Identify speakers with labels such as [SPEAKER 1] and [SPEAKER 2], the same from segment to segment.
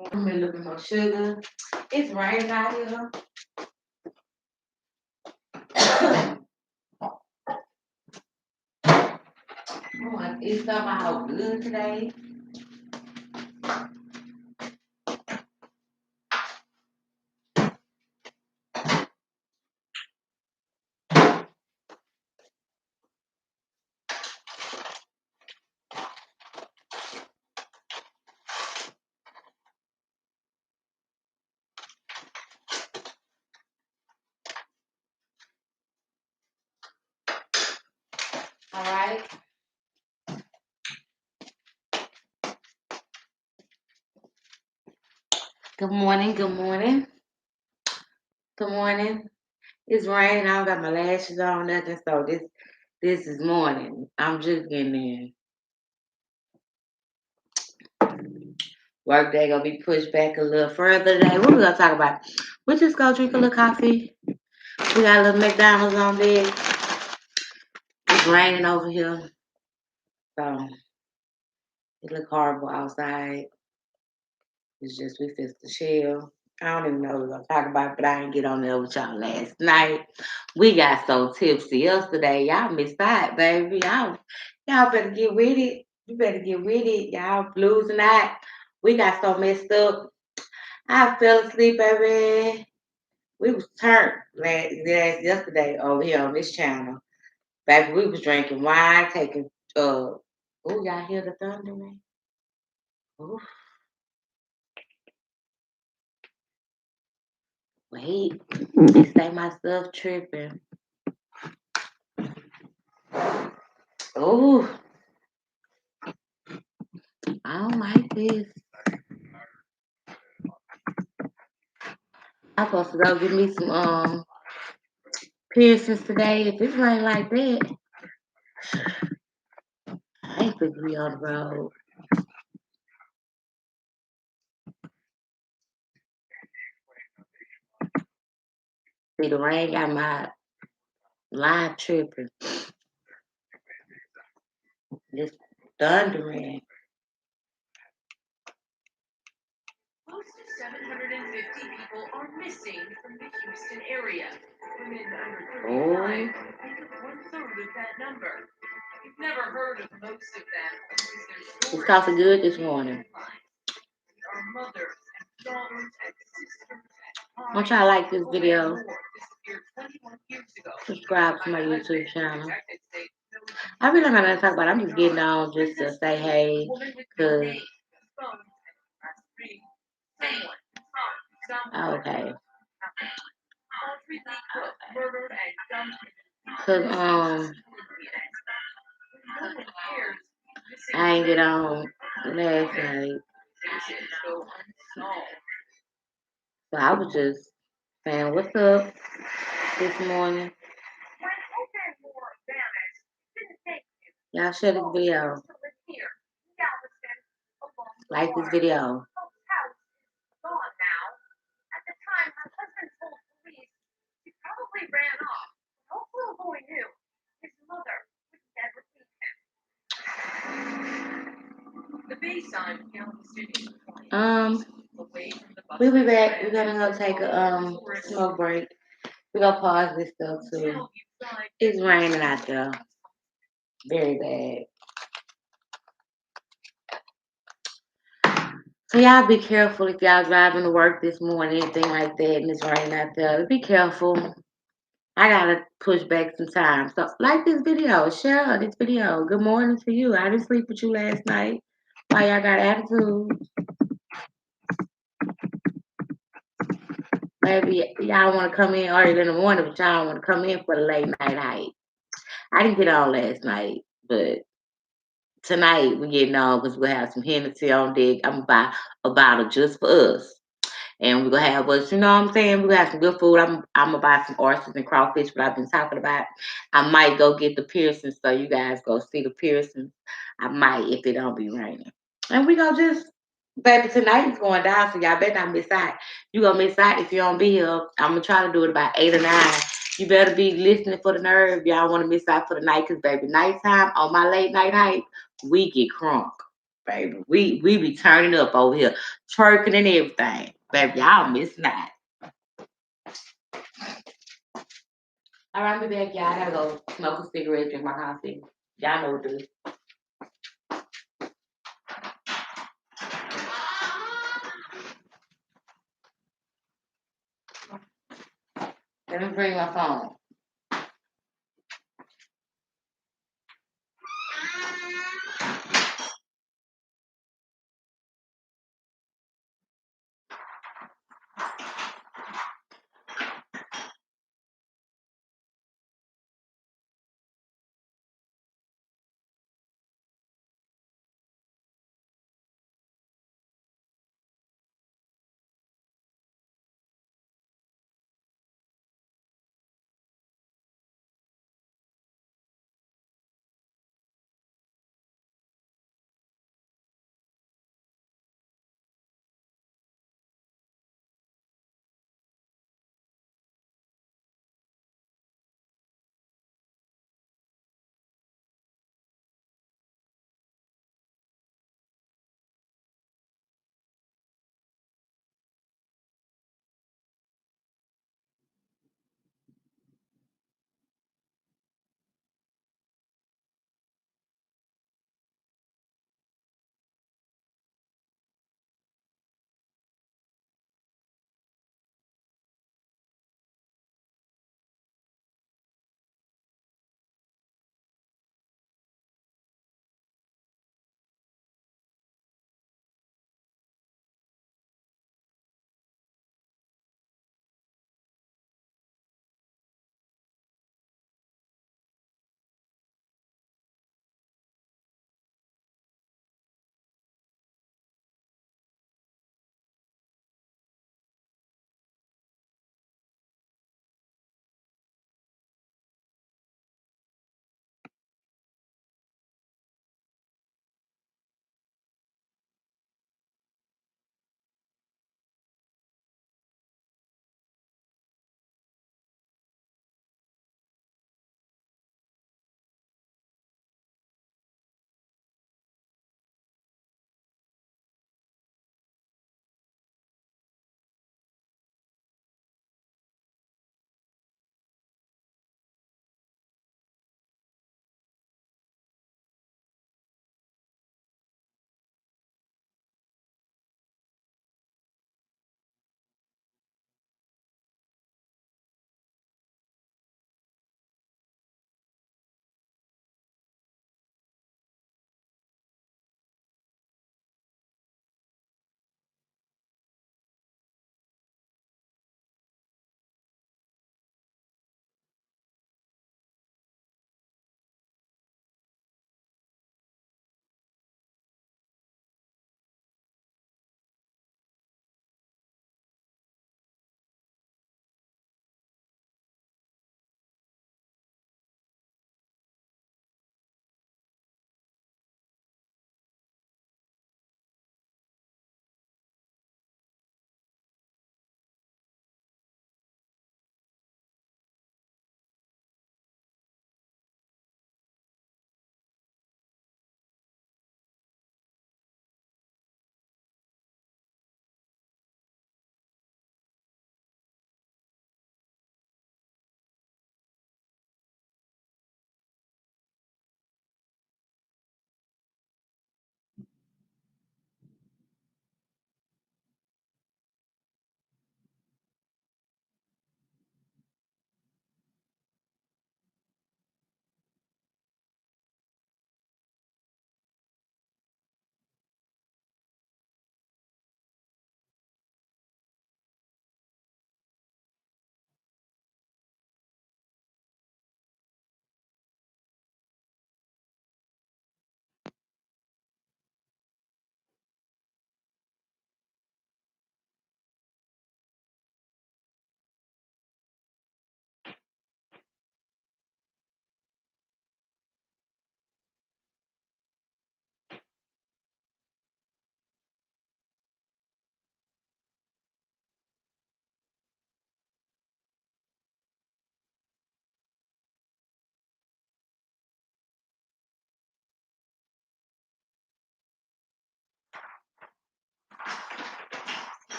[SPEAKER 1] I'm a little bit more sugar. It's raining out here. Oh, it's somehow good today. All right. Good morning. Good morning. Good morning. It's raining. I don't got my lashes on, nothing. So this is morning. I'm just getting in. Work day gonna be pushed back a little further today. What we gonna talk about? We just go drink a little coffee. We got a little McDonald's on deck. It's raining over here, so it look horrible outside. It's just we fixed the chill. I don't even know what we're gonna talk about, but I didn't get on there with y'all last night. We got so tipsy yesterday. Y'all missed out, baby. Y'all better get with it. You better get with it. Y'all losing out. We got so messed up. I fell asleep, baby. We was turned yesterday over here on this channel. Baby, we was drinking wine, taking oh y'all hear the thunder, man? Ooh, wait. This ain't my stuff tripping. Oh, I don't like this. I'm supposed to go get me some piercings today. If it's rain like that, I ain't supposed to be on the road. See, the rain got my line tripping. It's thundering.
[SPEAKER 2] Close to 750 people are missing from the Houston area. Women under 35 make up one-third of that number. You've never heard of most of them because their
[SPEAKER 1] It's
[SPEAKER 2] stories
[SPEAKER 1] coffee good this morning.
[SPEAKER 2] are mothers and daughters and sisters and
[SPEAKER 1] Don't y'all like this video?
[SPEAKER 2] disappeared 21 years ago.
[SPEAKER 1] Subscribe to my YouTube channel. I really don't got nothing to talk about. I'm just getting on just to say hey, cause okay. Cause I ain't get on last night. So I was just saying what's up this morning. Y'all share this video. Like this video. We'll be back. We're gonna go take a smoke break. We're gonna pause this stuff too. It's raining out there. Very bad. So y'all be careful if y'all driving to work this morning, anything like that, and it's raining out there. Be careful. I gotta push back some time. So like this video, share this video. Good morning to you. I didn't sleep with you last night. Why y'all got attitude? Maybe y'all want to come in early in the morning, but y'all want to come in for the late night hype. I didn't get on last night, but tonight we getting on because we'll have some Hennessy on deck. I'm gonna buy a bottle just for us. And we're gonna have us, you know what I'm saying? We're gonna have some good food. I'm gonna buy some oysters and crawfish, what I've been talking about. I might go get the piercings so you guys go see the piercings. I might if it don't be raining. And we gonna just baby tonight is going down, so y'all better not miss out. You gonna miss out if you don't be here. I'm gonna try to do it about 8 or 9. You better be listening for the nerve. Y'all wanna miss out for the night, cause baby, nighttime on my late night hype, we get crunk. baby. We be turning up over here, twerking and everything. Baby, y'all missing out. All right, I'll be back, y'all. I gotta go smoke a cigarette, drink my coffee. Y'all know what to do. Let me bring my phone.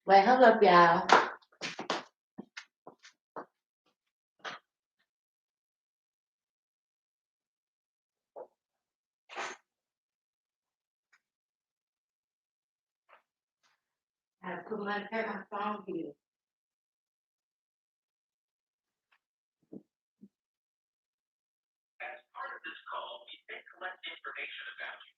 [SPEAKER 1] Wait, hold up, y'all. I have to put my phone here.
[SPEAKER 2] As part of this call, we may collect information about you.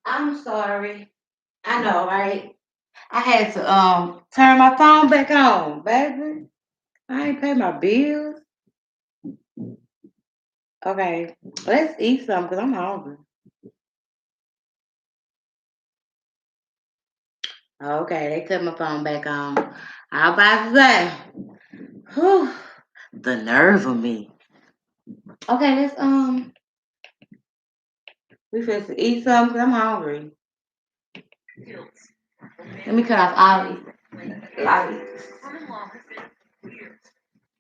[SPEAKER 1] I'm sorry. I know, right? I had to turn my phone back on, baby. I ain't pay my bills. Okay, let's eat something because I'm hungry. Okay, they cut my phone back on. I about to say, whew, the nerve of me. Okay, we finna eat something 'cause I'm hungry. Let me cut off all these lights.
[SPEAKER 2] Common law has been for years.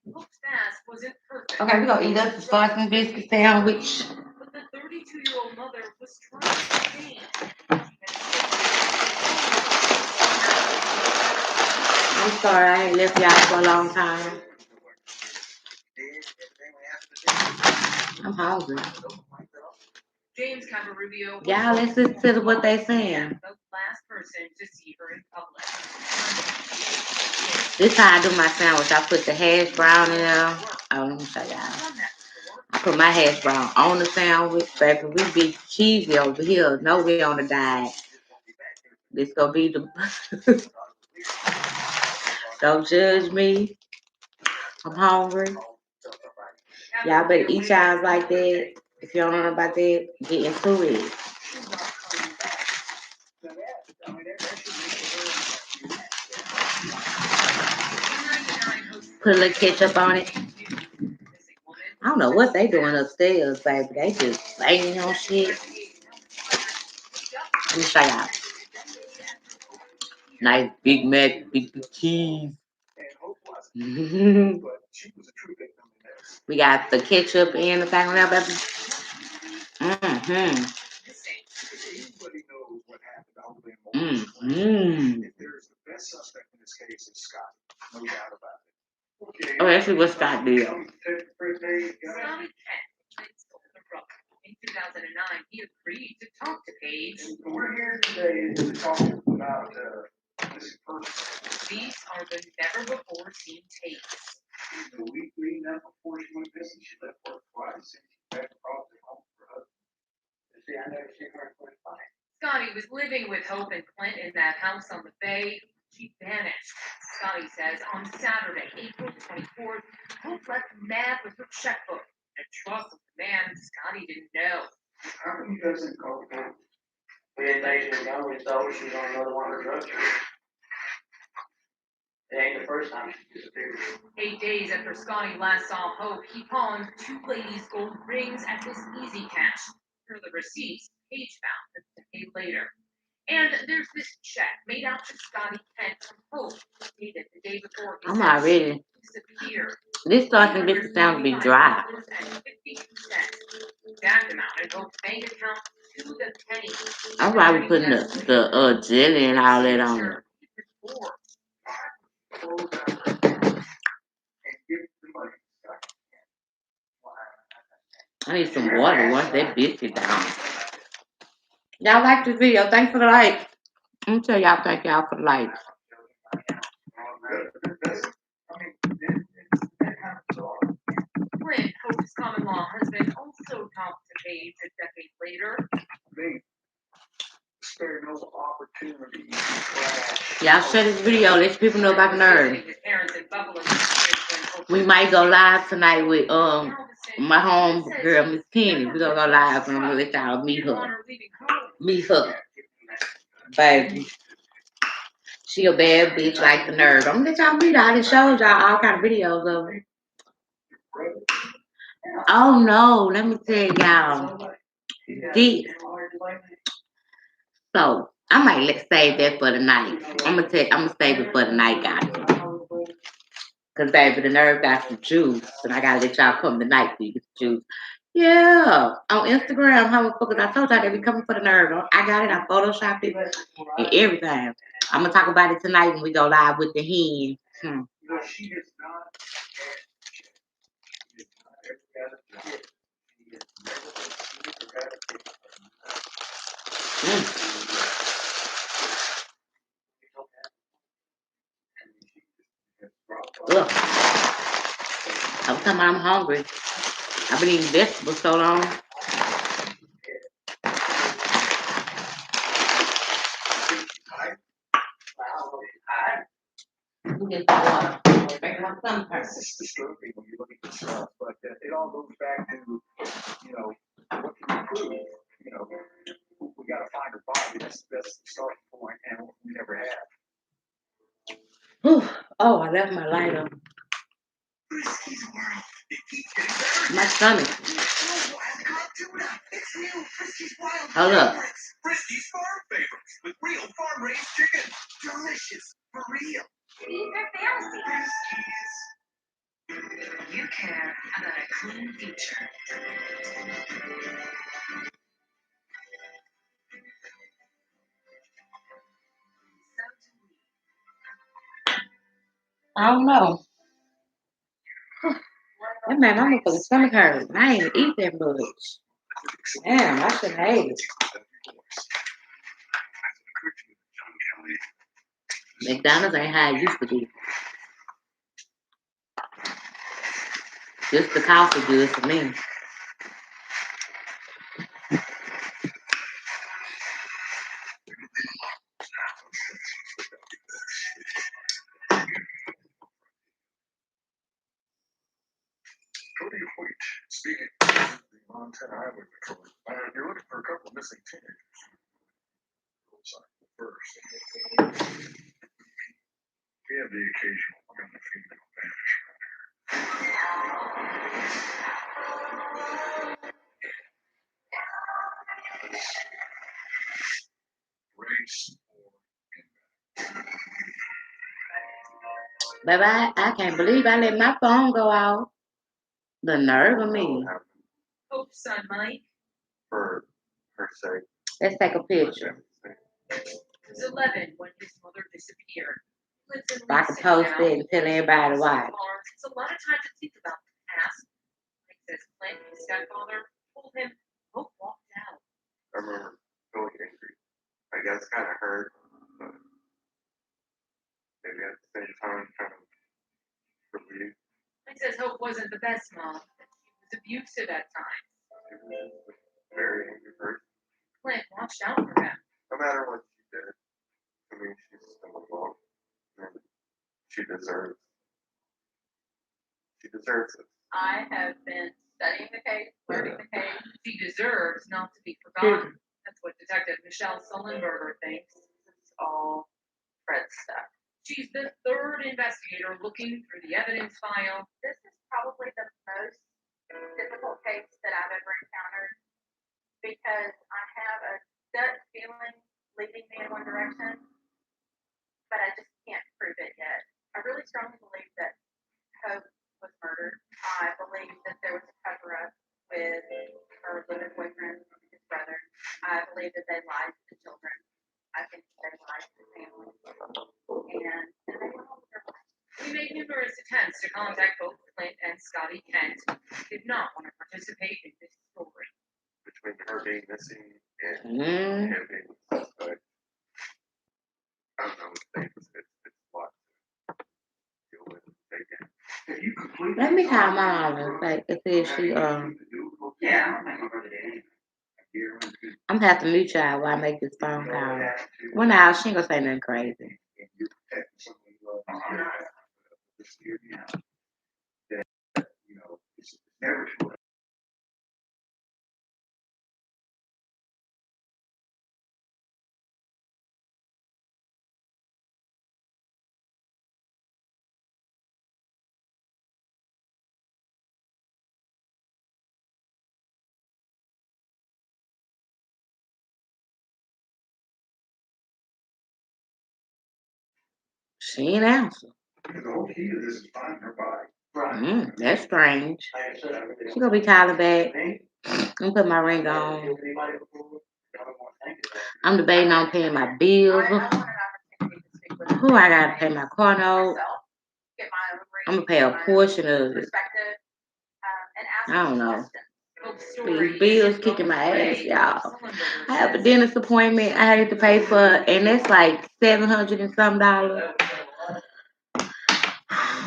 [SPEAKER 2] Books fast wasn't perfect.
[SPEAKER 1] Okay, we're gonna eat us a sausage biscuit sandwich.
[SPEAKER 2] But the 32-year-old mother was trying to change.
[SPEAKER 1] I'm sorry, I ain't left y'all for a long time. I'm hungry.
[SPEAKER 2] James Cavarubio.
[SPEAKER 1] Y'all listen to what they saying.
[SPEAKER 2] The last person to see her in public.
[SPEAKER 1] This how I do my sandwich. I put the hash brown in there. Oh, let me show y'all. I put my hash brown on the sandwich, baby. We be cheesy over here. No, we on the diet. This gonna be the. Don't judge me. I'm hungry. Y'all better eat y'all like that. If you don't know about that, get into it. Put a little ketchup on it. I don't know what they doing upstairs, baby. They just banging on shit. Let me show y'all. Nice Big Mac, big cheese. We got the ketchup and the thing on there, baby. Mm-hmm. Mm-hmm. Oh, let's see what Scott did.
[SPEAKER 2] In 2009, he agreed to talk to Paige. We're here today to talk about this person. These are the never-before-seen tapes. The week leading up before she went missing, she left work twice and she back across the home for her husband. See, I never seen her in 25. Scotty was living with Hope and Clint in that house on the bay. She vanished. Scotty says on Saturday, April 24th, Hope left mad with her checkbook. A trust of the man Scotty didn't know. How come you guys didn't call the police? We didn't think she was gone. We thought she was on another one of her drug trips. It ain't the first time she disappeared. 8 days after Scotty last saw Hope, he pawned 2 ladies' gold rings at this Easy Cash. For the receipts, Paige found a decade later. And there's this check made out to Scotty Kent from Hope, dated the day before his
[SPEAKER 1] I'm already.
[SPEAKER 2] disappeared.
[SPEAKER 1] This sausage biscuit sounds be dry.
[SPEAKER 2] That amount in Hope's bank account to the penny.
[SPEAKER 1] I'm probably putting the jelly and all that on it. I need some water once that biscuit down. Y'all like this video? Thanks for the like. Let me tell y'all thank y'all for the likes.
[SPEAKER 2] Clint, Hope's common law husband, also talked to Paige a decade later.
[SPEAKER 1] Y'all share this video. Let people know about the nerve. We might go live tonight with my home girl, Miss Kenny. We're gonna go live and I'm gonna let y'all meet her. Meet her. Baby. She a bad bitch like the nerve. I'm gonna let y'all meet her. I done showed y'all all kind of videos of her. Oh no, let me tell y'all. So I might save that for the night. I'm gonna save it for the night, guys. Cause baby, the nerve got some juice, and I gotta let y'all come tonight for you get the juice. Yeah, on Instagram, how motherfuckers, I told y'all they be coming for the nerve. I got it, I photoshopped it, and everything. I'm gonna talk about it tonight when we go live with the hen. Ugh. I'm talking about I'm hungry. I've been eating vegetables so long.
[SPEAKER 3] It's disturbing when you look at this stuff, but it all goes back to, what can you prove? We got to find her body. That's the starting point, and we never have.
[SPEAKER 1] Whew. Oh, I left my lighter. My stomach. Hold up.
[SPEAKER 3] Friskies Farm Favorites with real farm raised chicken. Delicious for real.
[SPEAKER 2] These are fancy.
[SPEAKER 3] You
[SPEAKER 2] in the future.
[SPEAKER 1] I don't know. That man, my motherfucking stomach hurt. I ain't eat that much. Damn, I should hate it. McDonald's ain't how it used to be. Just the coffee good for me.
[SPEAKER 3] Cody Hoyt speaking. The Montana Highway Patrol. You're looking for a couple of missing teenagers. First, we have the occasional male and female vanish around here. Race
[SPEAKER 1] Baby, I can't believe I let my phone go off. The nerve of me.
[SPEAKER 2] Hope son, Mike.
[SPEAKER 4] For her sake.
[SPEAKER 1] Let's take a picture.
[SPEAKER 2] He was 11 when his mother disappeared. He lives in
[SPEAKER 1] I can
[SPEAKER 2] Lansing
[SPEAKER 1] post
[SPEAKER 2] now.
[SPEAKER 1] it and tell everybody why.
[SPEAKER 2] It's a lot of time to think about the past. Mike says Clint, his stepfather, told him Hope walked out.
[SPEAKER 4] I remember feeling angry. I guess kind of hurt, but maybe at the same time kind of relieved.
[SPEAKER 2] Mike says Hope wasn't the best mom. She was abusive at times.
[SPEAKER 4] She was a very angry person.
[SPEAKER 2] Clint watched out for him.
[SPEAKER 4] No matter what she did, I mean, she's still alone. And she deserves it.
[SPEAKER 5] I have been studying the case, learning the case.
[SPEAKER 2] She deserves not to be forgotten. That's what Detective Michelle Sullenberger thinks.
[SPEAKER 5] It's all Fred stuff.
[SPEAKER 2] She's the third investigator looking through the evidence file.
[SPEAKER 5] This is probably the most difficult case that I've ever encountered because I have a gut feeling leading me in one direction, but I just can't prove it yet. I really strongly believe that Hope was murdered. I believe that there was a cover-up with her living boyfriend and his brother. I believe that they lied to the children. I think they lied to the family. And they went all their way.
[SPEAKER 2] We made numerous attempts to contact both Clint and Scotty Kent, who did not want to participate in this story.
[SPEAKER 4] Between her being missing and
[SPEAKER 1] Mm.
[SPEAKER 4] him being the suspect, I don't know what things. It's a lot to deal with and take in.
[SPEAKER 1] Let me call my mama. Like, if she
[SPEAKER 5] Yeah.
[SPEAKER 1] I'm gonna have to mute y'all while I make this phone call. Well, now she ain't gonna say nothing crazy.
[SPEAKER 3] It's never too late.
[SPEAKER 1] She ain't answer.
[SPEAKER 3] The whole key to this is finding her body.
[SPEAKER 1] That's strange. She gonna be calling back. I'm put my ring on. I'm debating on paying my bills.
[SPEAKER 5] I want an opportunity to speak with
[SPEAKER 1] Who I gotta pay my car note?
[SPEAKER 5] myself, get my own
[SPEAKER 1] I'm gonna
[SPEAKER 5] read,
[SPEAKER 1] pay a
[SPEAKER 5] my own
[SPEAKER 1] portion of it.
[SPEAKER 5] perspective, and ask
[SPEAKER 1] I don't
[SPEAKER 5] some
[SPEAKER 1] know.
[SPEAKER 5] questions.
[SPEAKER 2] Hope's story
[SPEAKER 1] These bills
[SPEAKER 2] isn't
[SPEAKER 1] kicking my
[SPEAKER 2] going
[SPEAKER 1] ass,
[SPEAKER 2] away,
[SPEAKER 1] y'all.
[SPEAKER 2] Sullenberger
[SPEAKER 1] I have a
[SPEAKER 2] says.
[SPEAKER 1] dentist appointment I had to pay for, and that's like $700 and some dollars.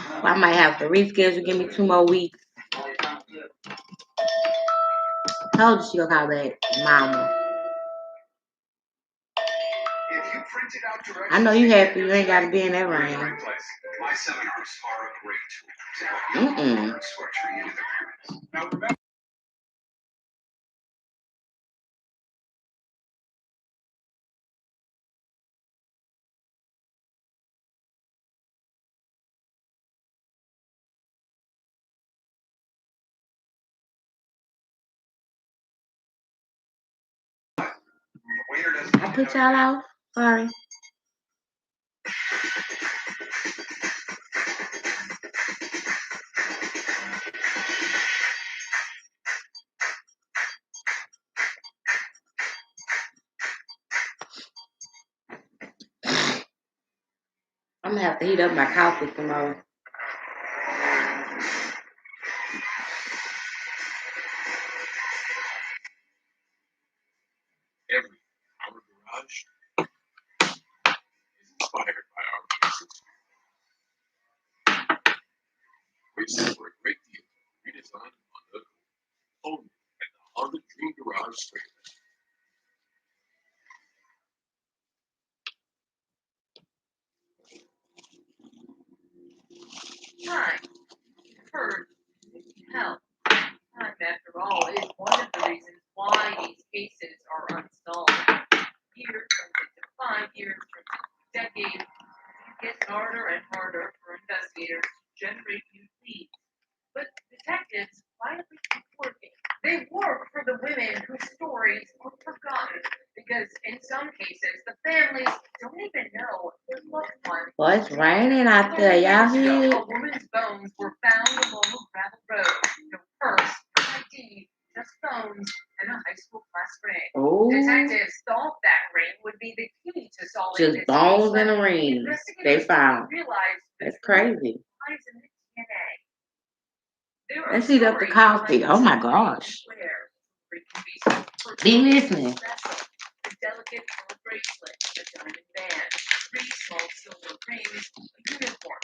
[SPEAKER 1] I might have to reschedule. Give me 2 more weeks. Told you she gonna call back, mama.
[SPEAKER 3] If you printed out directions,
[SPEAKER 1] I know you happy. You ain't gotta be in that rain.
[SPEAKER 3] My seminars are a great tool to help you learn structuring into the pyramids. Now remember.
[SPEAKER 1] I put y'all out. Sorry. gonna have to heat up my coffee some more.
[SPEAKER 6] Every our garage is inspired by our places. Races for a great deal redesigned on the only at the Honda Dream Garage Trailer.
[SPEAKER 2] Time, hurt, help. Time, after all, is one of the reasons why these cases are unsolved. Years turns into 5 years, turns into decades. It gets harder and harder for investigators to generate new leads. But detectives quietly keep working. They work for the women whose stories are forgotten because in some cases the families don't even know their loved one.
[SPEAKER 1] Boy, it's raining out there. Y'all hear
[SPEAKER 2] A
[SPEAKER 1] it?
[SPEAKER 2] woman's bones were found along a gravel road. No purse, no ID, just bones and a high school class ring.
[SPEAKER 1] Oh,
[SPEAKER 2] Detectives thought that ring would be the key to solving
[SPEAKER 1] just
[SPEAKER 2] this
[SPEAKER 1] bones
[SPEAKER 2] case,
[SPEAKER 1] in
[SPEAKER 2] but
[SPEAKER 1] a ring. They
[SPEAKER 2] investigators
[SPEAKER 1] found.
[SPEAKER 2] realized the
[SPEAKER 1] That's
[SPEAKER 2] truth
[SPEAKER 1] crazy.
[SPEAKER 2] lies in the DNA. There are
[SPEAKER 1] Let's heat up the
[SPEAKER 2] stories
[SPEAKER 1] coffee.
[SPEAKER 2] behind
[SPEAKER 1] Oh my
[SPEAKER 2] jewelry
[SPEAKER 1] gosh.
[SPEAKER 2] where jewelry can be so
[SPEAKER 1] Be
[SPEAKER 2] personal,
[SPEAKER 1] listening.
[SPEAKER 2] special. A delicate gold bracelet, a diamond band, 3 small silver rings, a uniform,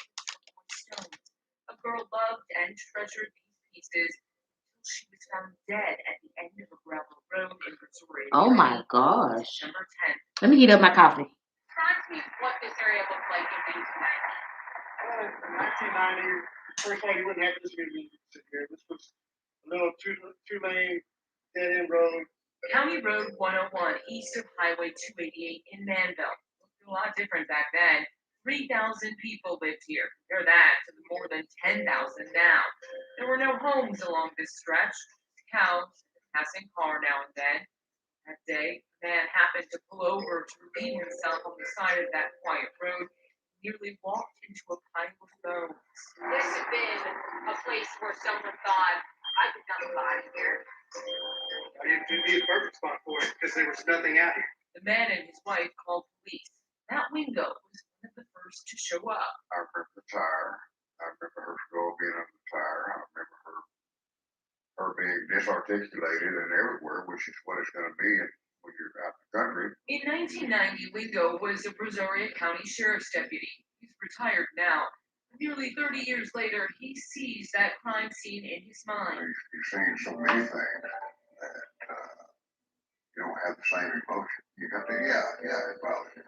[SPEAKER 2] stones. A girl loved and treasured these pieces until she was found dead at the end of a gravel road in Missouri.
[SPEAKER 1] Oh my gosh.
[SPEAKER 2] December 10th.
[SPEAKER 1] Let me heat up my coffee.
[SPEAKER 2] Describe to me what this area looked like in 1990.
[SPEAKER 7] In 1990, first lady wouldn't have this meeting here. This was a little two-lane dead end road.
[SPEAKER 2] County Road 101, east of Highway 288 in Manville. Looked a lot different back then. 3,000 people lived here. Compare that to the more than 10,000 now. There were no homes along this stretch. Cows, a passing car now and then. That day, a man happened to pull over to relieve himself on the side of that quiet road. Nearly walked into a pile of bones. This had been a place where someone thought, I could not body here.
[SPEAKER 7] It'd be a perfect spot for it because there was nothing out here.
[SPEAKER 2] The man and his wife called police. Matt Wingo was one of the first to show up.
[SPEAKER 4] I remember the tire. I remember her skull being on the tire. I remember her being disarticulated and everywhere, which is what it's going to be when you're out in the country.
[SPEAKER 2] In 1990, Wingo was a Brazoria County Sheriff's deputy. He's retired now. Nearly 30 years later, he sees that crime scene in his mind.
[SPEAKER 4] You've seen so many things that you don't have the same emotion. You have to, yeah, it bothers you.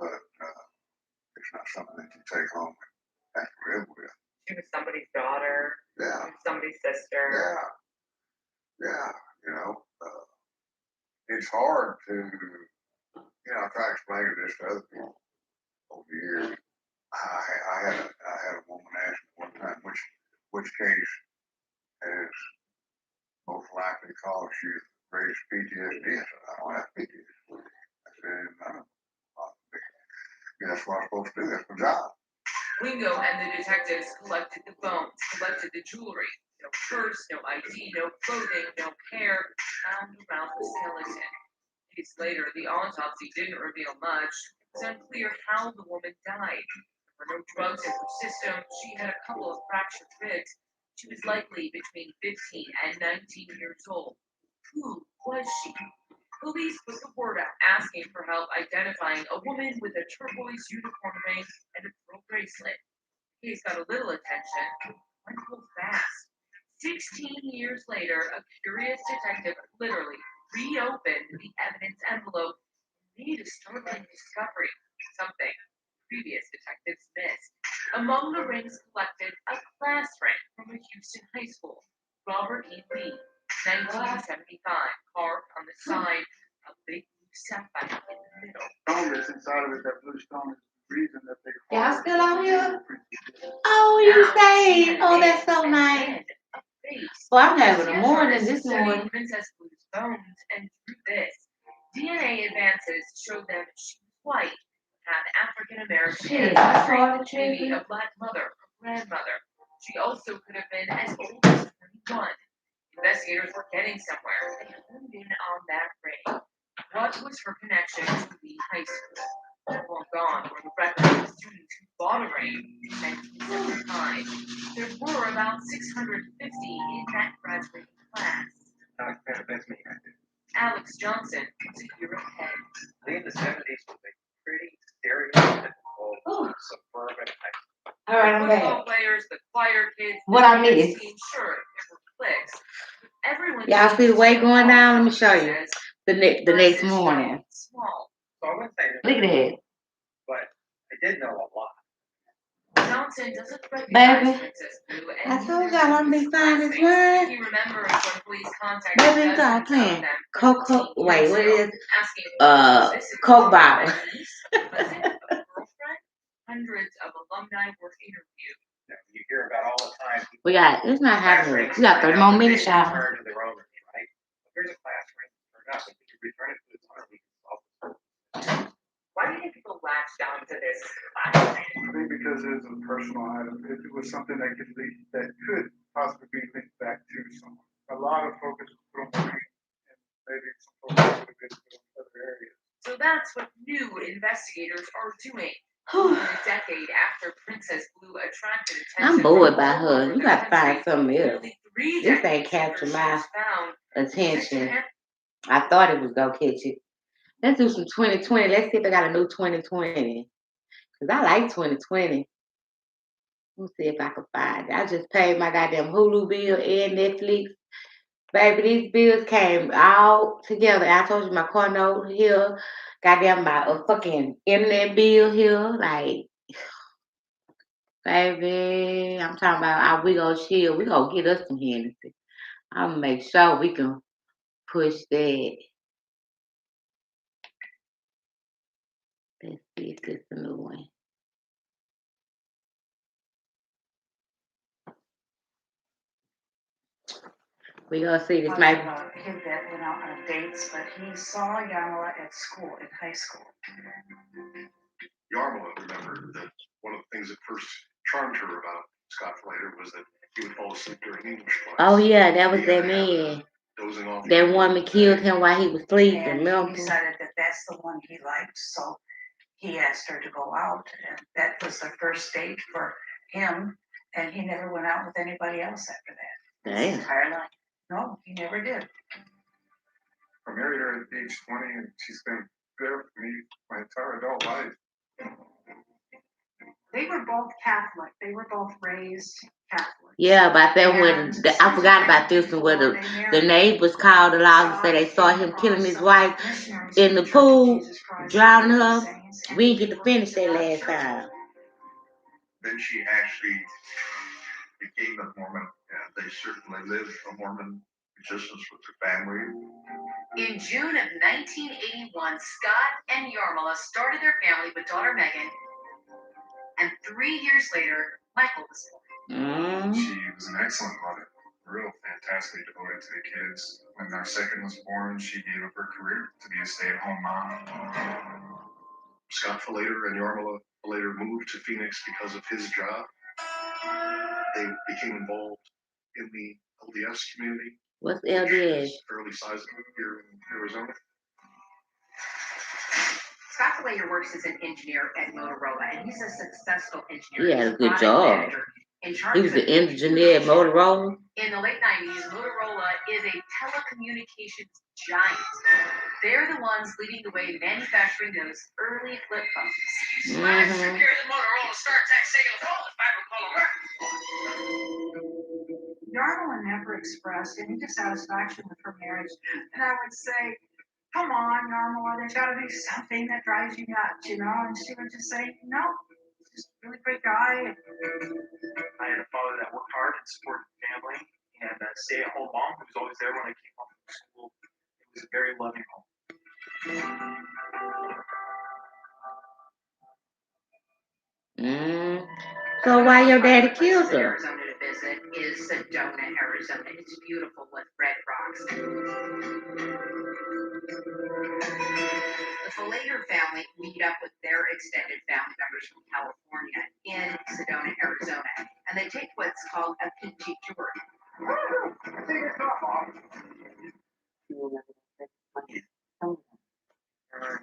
[SPEAKER 4] But it's not something that you take home and have to live with.
[SPEAKER 2] She was somebody's daughter,
[SPEAKER 4] Yeah,
[SPEAKER 2] somebody's sister.
[SPEAKER 4] yeah, it's hard to, I try to explain this to other people over the years. I had a woman ask me one time which case has most likely caused you the greatest PTSD. I said, I don't have PTSD. I said, none of them. That's what I'm supposed to do. That's my job.
[SPEAKER 2] Wingo and the detectives collected the bones, collected the jewelry. No purse, no ID, no clothing, no hair found around the skeleton. Days later, the autopsy didn't reveal much. It was unclear how the woman died. There were no drugs in her system. She had a couple of fractured ribs. She was likely between 15 and 19 years old. Who was she? Police put the word out asking for help identifying a woman with a turquoise unicorn ring and a pearl bracelet. The case got a little attention, went cold fast. 16 years later, a curious detective literally reopened the evidence envelope and made a startling discovery, something previous detectives missed. Among the rings collected, a class ring from a Houston high school, Robert E. Lee, 1975, carved on the side, a big blue sapphire in the middle.
[SPEAKER 7] Stone that's inside of it, that blue stone, is the reason that they.
[SPEAKER 1] Y'all still on here? Oh, you stayed. Oh, that's so nice. Well, I'm having a morning this morning.
[SPEAKER 2] Princess Blue's bones, and through this, DNA advances showed them she was white, had African American
[SPEAKER 1] Shit,
[SPEAKER 2] ancestry,
[SPEAKER 1] I saw the
[SPEAKER 2] maybe
[SPEAKER 1] chicken.
[SPEAKER 2] a black mother or grandmother. She also could have been as old as 21. Investigators were getting somewhere. They honed in on that ring. What was her connection to the high school? Long gone were the records of students who Bonnaroo in 1975. There were about 650 in that graduating class.
[SPEAKER 3] That's me.
[SPEAKER 2] Alex Johnson was a year ahead.
[SPEAKER 3] I think the 70s was a pretty stereotypical suburban high school.
[SPEAKER 1] All right, I'm
[SPEAKER 2] The football
[SPEAKER 1] back.
[SPEAKER 2] players, the choir kids,
[SPEAKER 1] What
[SPEAKER 2] the
[SPEAKER 1] I
[SPEAKER 2] dance
[SPEAKER 1] missed?
[SPEAKER 2] team, sure, there were cliques. Everyone
[SPEAKER 1] Y'all see the weight going down? Let me show you.
[SPEAKER 2] says,
[SPEAKER 1] The next
[SPEAKER 2] versus
[SPEAKER 1] morning.
[SPEAKER 2] small.
[SPEAKER 3] So I wouldn't say that,
[SPEAKER 1] Look at that.
[SPEAKER 3] but I did know a lot.
[SPEAKER 2] Johnson doesn't recognize
[SPEAKER 1] Baby,
[SPEAKER 2] Princess Blue,
[SPEAKER 1] I
[SPEAKER 2] and
[SPEAKER 1] told
[SPEAKER 2] neither
[SPEAKER 1] y'all
[SPEAKER 2] do
[SPEAKER 1] I'm
[SPEAKER 2] his
[SPEAKER 1] be fine as
[SPEAKER 2] classmates.
[SPEAKER 1] wine.
[SPEAKER 2] He remembers when police contacted
[SPEAKER 1] Baby, it's all
[SPEAKER 2] dozens of
[SPEAKER 1] playing.
[SPEAKER 2] them
[SPEAKER 1] Coke, wait, what
[SPEAKER 2] years
[SPEAKER 1] is
[SPEAKER 2] ago, asking, "This is
[SPEAKER 1] Coke
[SPEAKER 2] your
[SPEAKER 1] bottle.
[SPEAKER 2] niece? Was it a girlfriend?" Hundreds of alumni were interviewed.
[SPEAKER 3] You know, you hear about all the time.
[SPEAKER 1] We got, it's not happening. We got 30 more minutes, y'all.
[SPEAKER 3] Return to their owners, right? Here's a class ring. Turn up. If you return it to its owner, we can solve it.
[SPEAKER 2] Why do you think people latched onto this class?
[SPEAKER 8] I think because it was a personal item, it was something that could possibly be linked back to someone. A lot of focus was put on the ring, and maybe some focus would have been put on other areas.
[SPEAKER 2] So that's what new investigators are doing. A decade after Princess Blue attracted attention.
[SPEAKER 1] I'm bored
[SPEAKER 2] from
[SPEAKER 1] by
[SPEAKER 2] all
[SPEAKER 1] her.
[SPEAKER 2] over
[SPEAKER 1] You
[SPEAKER 2] the
[SPEAKER 1] gotta find
[SPEAKER 2] country,
[SPEAKER 1] something else.
[SPEAKER 2] nearly 3
[SPEAKER 1] This ain't
[SPEAKER 2] decades
[SPEAKER 1] capture
[SPEAKER 2] after she
[SPEAKER 1] my
[SPEAKER 2] was found,
[SPEAKER 1] attention.
[SPEAKER 2] Mr.
[SPEAKER 1] I thought it was gonna catch it. Let's do some 2020. Let's see if I got a new 2020. Cause I like 2020. Let's see if I can find it. I just paid my goddamn Hulu bill and Netflix. Baby, these bills came all together. I told you my car note here. Goddamn my fucking internet bill here. Like, baby, I'm talking about we gonna chill. We gonna get us some Hennessy. I'm gonna make sure we can push that. Let's see if this is a new one. We gonna see this maybe.
[SPEAKER 9] A kid that went out on dates, but he saw Yarmala at school, in high school.
[SPEAKER 6] Yarmala remembered that one of the things that first charmed her about Scott Flater was that he would fall asleep during English class.
[SPEAKER 1] Oh yeah, that was that man.
[SPEAKER 6] Dozing off.
[SPEAKER 1] That woman killed him while he was sleeping.
[SPEAKER 9] And he
[SPEAKER 1] Remember?
[SPEAKER 9] decided that that's the one he liked, so he asked her to go out, and that was the first date for him, and he never went out with anybody else after that. His
[SPEAKER 1] Damn.
[SPEAKER 9] entire life. No, he never did.
[SPEAKER 8] I married her at age 20, and she's been there with me my entire adult life.
[SPEAKER 9] They were both Catholic. They were both raised Catholic.
[SPEAKER 1] Yeah, about that when I forgot about this one where the neighbors called the law and said they saw him killing his wife in the pool, drowning her. We didn't get to finish that last time.
[SPEAKER 4] Then she actually became a Mormon, and they certainly lived a Mormon existence with her family.
[SPEAKER 2] In June of 1981, Scott and Yarmala started their family with daughter Megan, and 3 years later, Michael was born.
[SPEAKER 8] She was an excellent mother, real fantastically devoted to the kids. When our second was born, she gave up her career to be a stay-at-home mom.
[SPEAKER 6] Scott Flater and Yarmala later moved to Phoenix because of his job. They became involved in the LDS community.
[SPEAKER 1] What's
[SPEAKER 6] which
[SPEAKER 1] LDS?
[SPEAKER 6] is fairly sizable here in Arizona.
[SPEAKER 2] Scott Flater works as an engineer at Motorola, and he's a successful engineer.
[SPEAKER 1] He had a
[SPEAKER 2] He's
[SPEAKER 1] good
[SPEAKER 2] product
[SPEAKER 1] job.
[SPEAKER 2] manager in charge
[SPEAKER 1] He was
[SPEAKER 2] of
[SPEAKER 1] an engineer at Motorola.
[SPEAKER 2] In the late 90s, Motorola is a telecommunications giant. They're the ones leading the way manufacturing those early flip phones.
[SPEAKER 1] Mm-hmm.
[SPEAKER 2] Here's the Motorola StarTAC single phone, if I recall correctly.
[SPEAKER 9] Yarmala never expressed any dissatisfaction with her marriage, and I would say, come on, Yarmala, there's got to be something that drives you nuts, you know, and she would just say, no, he's just a really great guy.
[SPEAKER 3] I had a father that worked hard and supported the family, and a stay-at-home mom who was always there when I came home from school. It was a very loving home.
[SPEAKER 1] So why your daddy killed her?
[SPEAKER 2] Arizona to visit is Sedona, Arizona. It's beautiful with red rocks. The Flater family meet up with their extended family members from California in Sedona, Arizona, and they take what's called a peachy tour.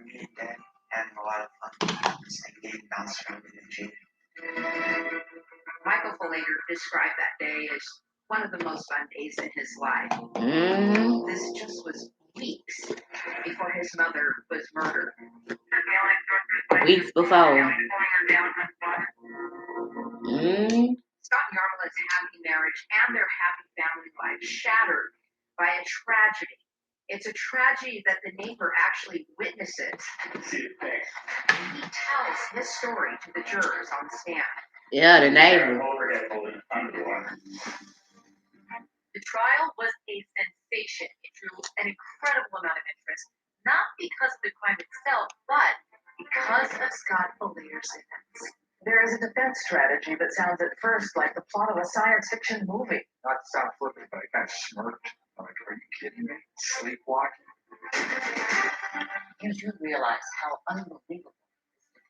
[SPEAKER 10] Me and Dad having a lot of fun. Just like getting bounced around in the gym. day is one of the most fun days in his life.
[SPEAKER 1] Mm-hmm.
[SPEAKER 10] This just was weeks before his mother was murdered.
[SPEAKER 1] Weeks before.
[SPEAKER 10] Scott and Yarmala's happy marriage and their happy family life shattered by a tragedy. It's a tragedy that the neighbor actually witnesses. And he tells his story to the jurors on the stand.
[SPEAKER 1] Yeah, the neighbor.
[SPEAKER 10] The trial was a sensation. It drew an incredible amount of interest, not because of the crime itself, but because of Scott Falater's defense. There is a defense strategy that sounds at first like the plot of a science fiction movie.
[SPEAKER 3] Not to sound flippant, but I kind of smirked. I'm like, are you kidding me? Sleepwalking?
[SPEAKER 10] You do realize how unbelievable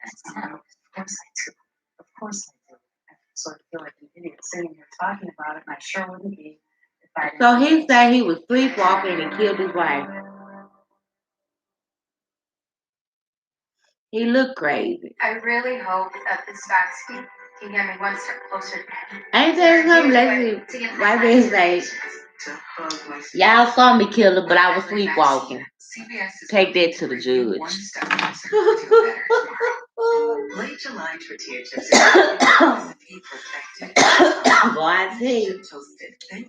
[SPEAKER 10] this defense sounds. Of course I do. Of course I do. I sort of feel like an idiot sitting here talking about it, and I sure wouldn't be if I didn't.
[SPEAKER 1] So he said he was sleepwalking and killed his wife. He looked crazy.
[SPEAKER 5] I really hope that this vaccine can get me one step closer to him.
[SPEAKER 1] Ain't there something lazy? White man say, y'all saw me kill her, but I was sleepwalking. Take that to the judge.
[SPEAKER 10] Late July tortilla chips.
[SPEAKER 1] Boy, I tell you,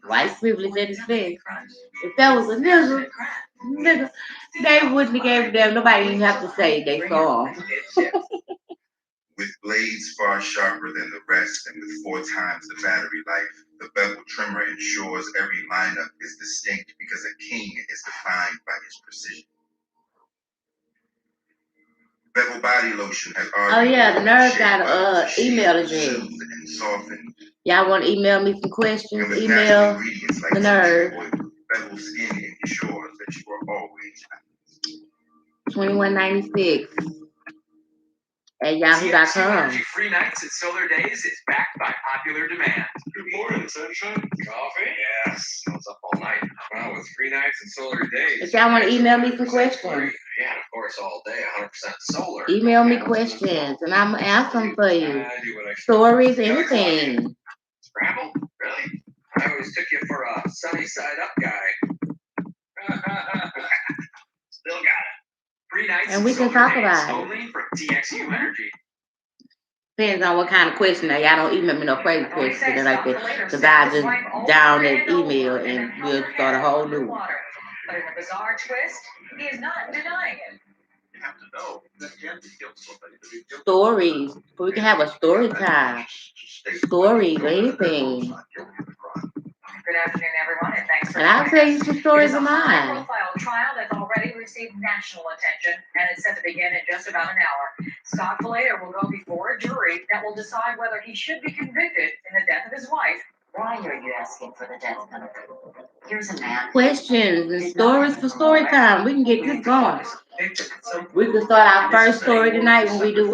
[SPEAKER 1] white privilege at its best. If that was a nigga, they wouldn't have gave them. Nobody even have to say they saw him.
[SPEAKER 11] With blades far sharper than the rest and with 4 times the battery life, the bevel trimmer ensures every lineup is distinct because a king is defined by his precision. Bevel body lotion has
[SPEAKER 1] Oh yeah, the nerd got a email address.
[SPEAKER 11] and softened.
[SPEAKER 1] Y'all want to email me some questions?
[SPEAKER 11] And with
[SPEAKER 1] Email
[SPEAKER 11] natural ingredients like
[SPEAKER 1] the nerd.
[SPEAKER 11] Bevel skin ensures that you are always happy.
[SPEAKER 1] 2196 at yahoo.com.
[SPEAKER 12] Free nights and solar days is backed by popular demand.
[SPEAKER 6] Good morning, sunshine.
[SPEAKER 12] Coffee? Yes. I was up all night. Wow, with free nights and solar days.
[SPEAKER 1] If y'all want to email me some questions,
[SPEAKER 12] Yeah, of course, all day, 100% solar.
[SPEAKER 1] email me questions and I'm going to answer them for you.
[SPEAKER 12] I do what I should.
[SPEAKER 1] Stories, anything.
[SPEAKER 12] Scrabble? Really? I always took you for a sunny side up guy. Still got it. Free nights
[SPEAKER 1] And we can
[SPEAKER 12] solar
[SPEAKER 1] talk
[SPEAKER 12] days
[SPEAKER 1] about it.
[SPEAKER 12] only from TXU Energy.
[SPEAKER 1] Depends on what kind of question. Now, y'all don't email me no crazy questions like that. Because I just down that email and we'll start a whole new one.
[SPEAKER 2] But in a bizarre twist, he is not denying it.
[SPEAKER 6] You have to know that you have to kill somebody to be guilty.
[SPEAKER 1] Stories. We can have a story time. Stories, anything.
[SPEAKER 2] Good afternoon, everyone, and thanks for
[SPEAKER 1] And I'll
[SPEAKER 2] joining
[SPEAKER 1] tell
[SPEAKER 2] us.
[SPEAKER 1] you some stories
[SPEAKER 2] It is
[SPEAKER 1] of
[SPEAKER 2] a
[SPEAKER 1] mine.
[SPEAKER 2] high-profile trial that's already received national attention, and it's set to begin in just about an hour. Scott Falater will go before a jury that will decide whether he should be convicted in the death of his wife.
[SPEAKER 10] Why are you asking for the death penalty? Here's a man.
[SPEAKER 1] Questions and stories for story time. We can get this going. We can start our first story tonight when we do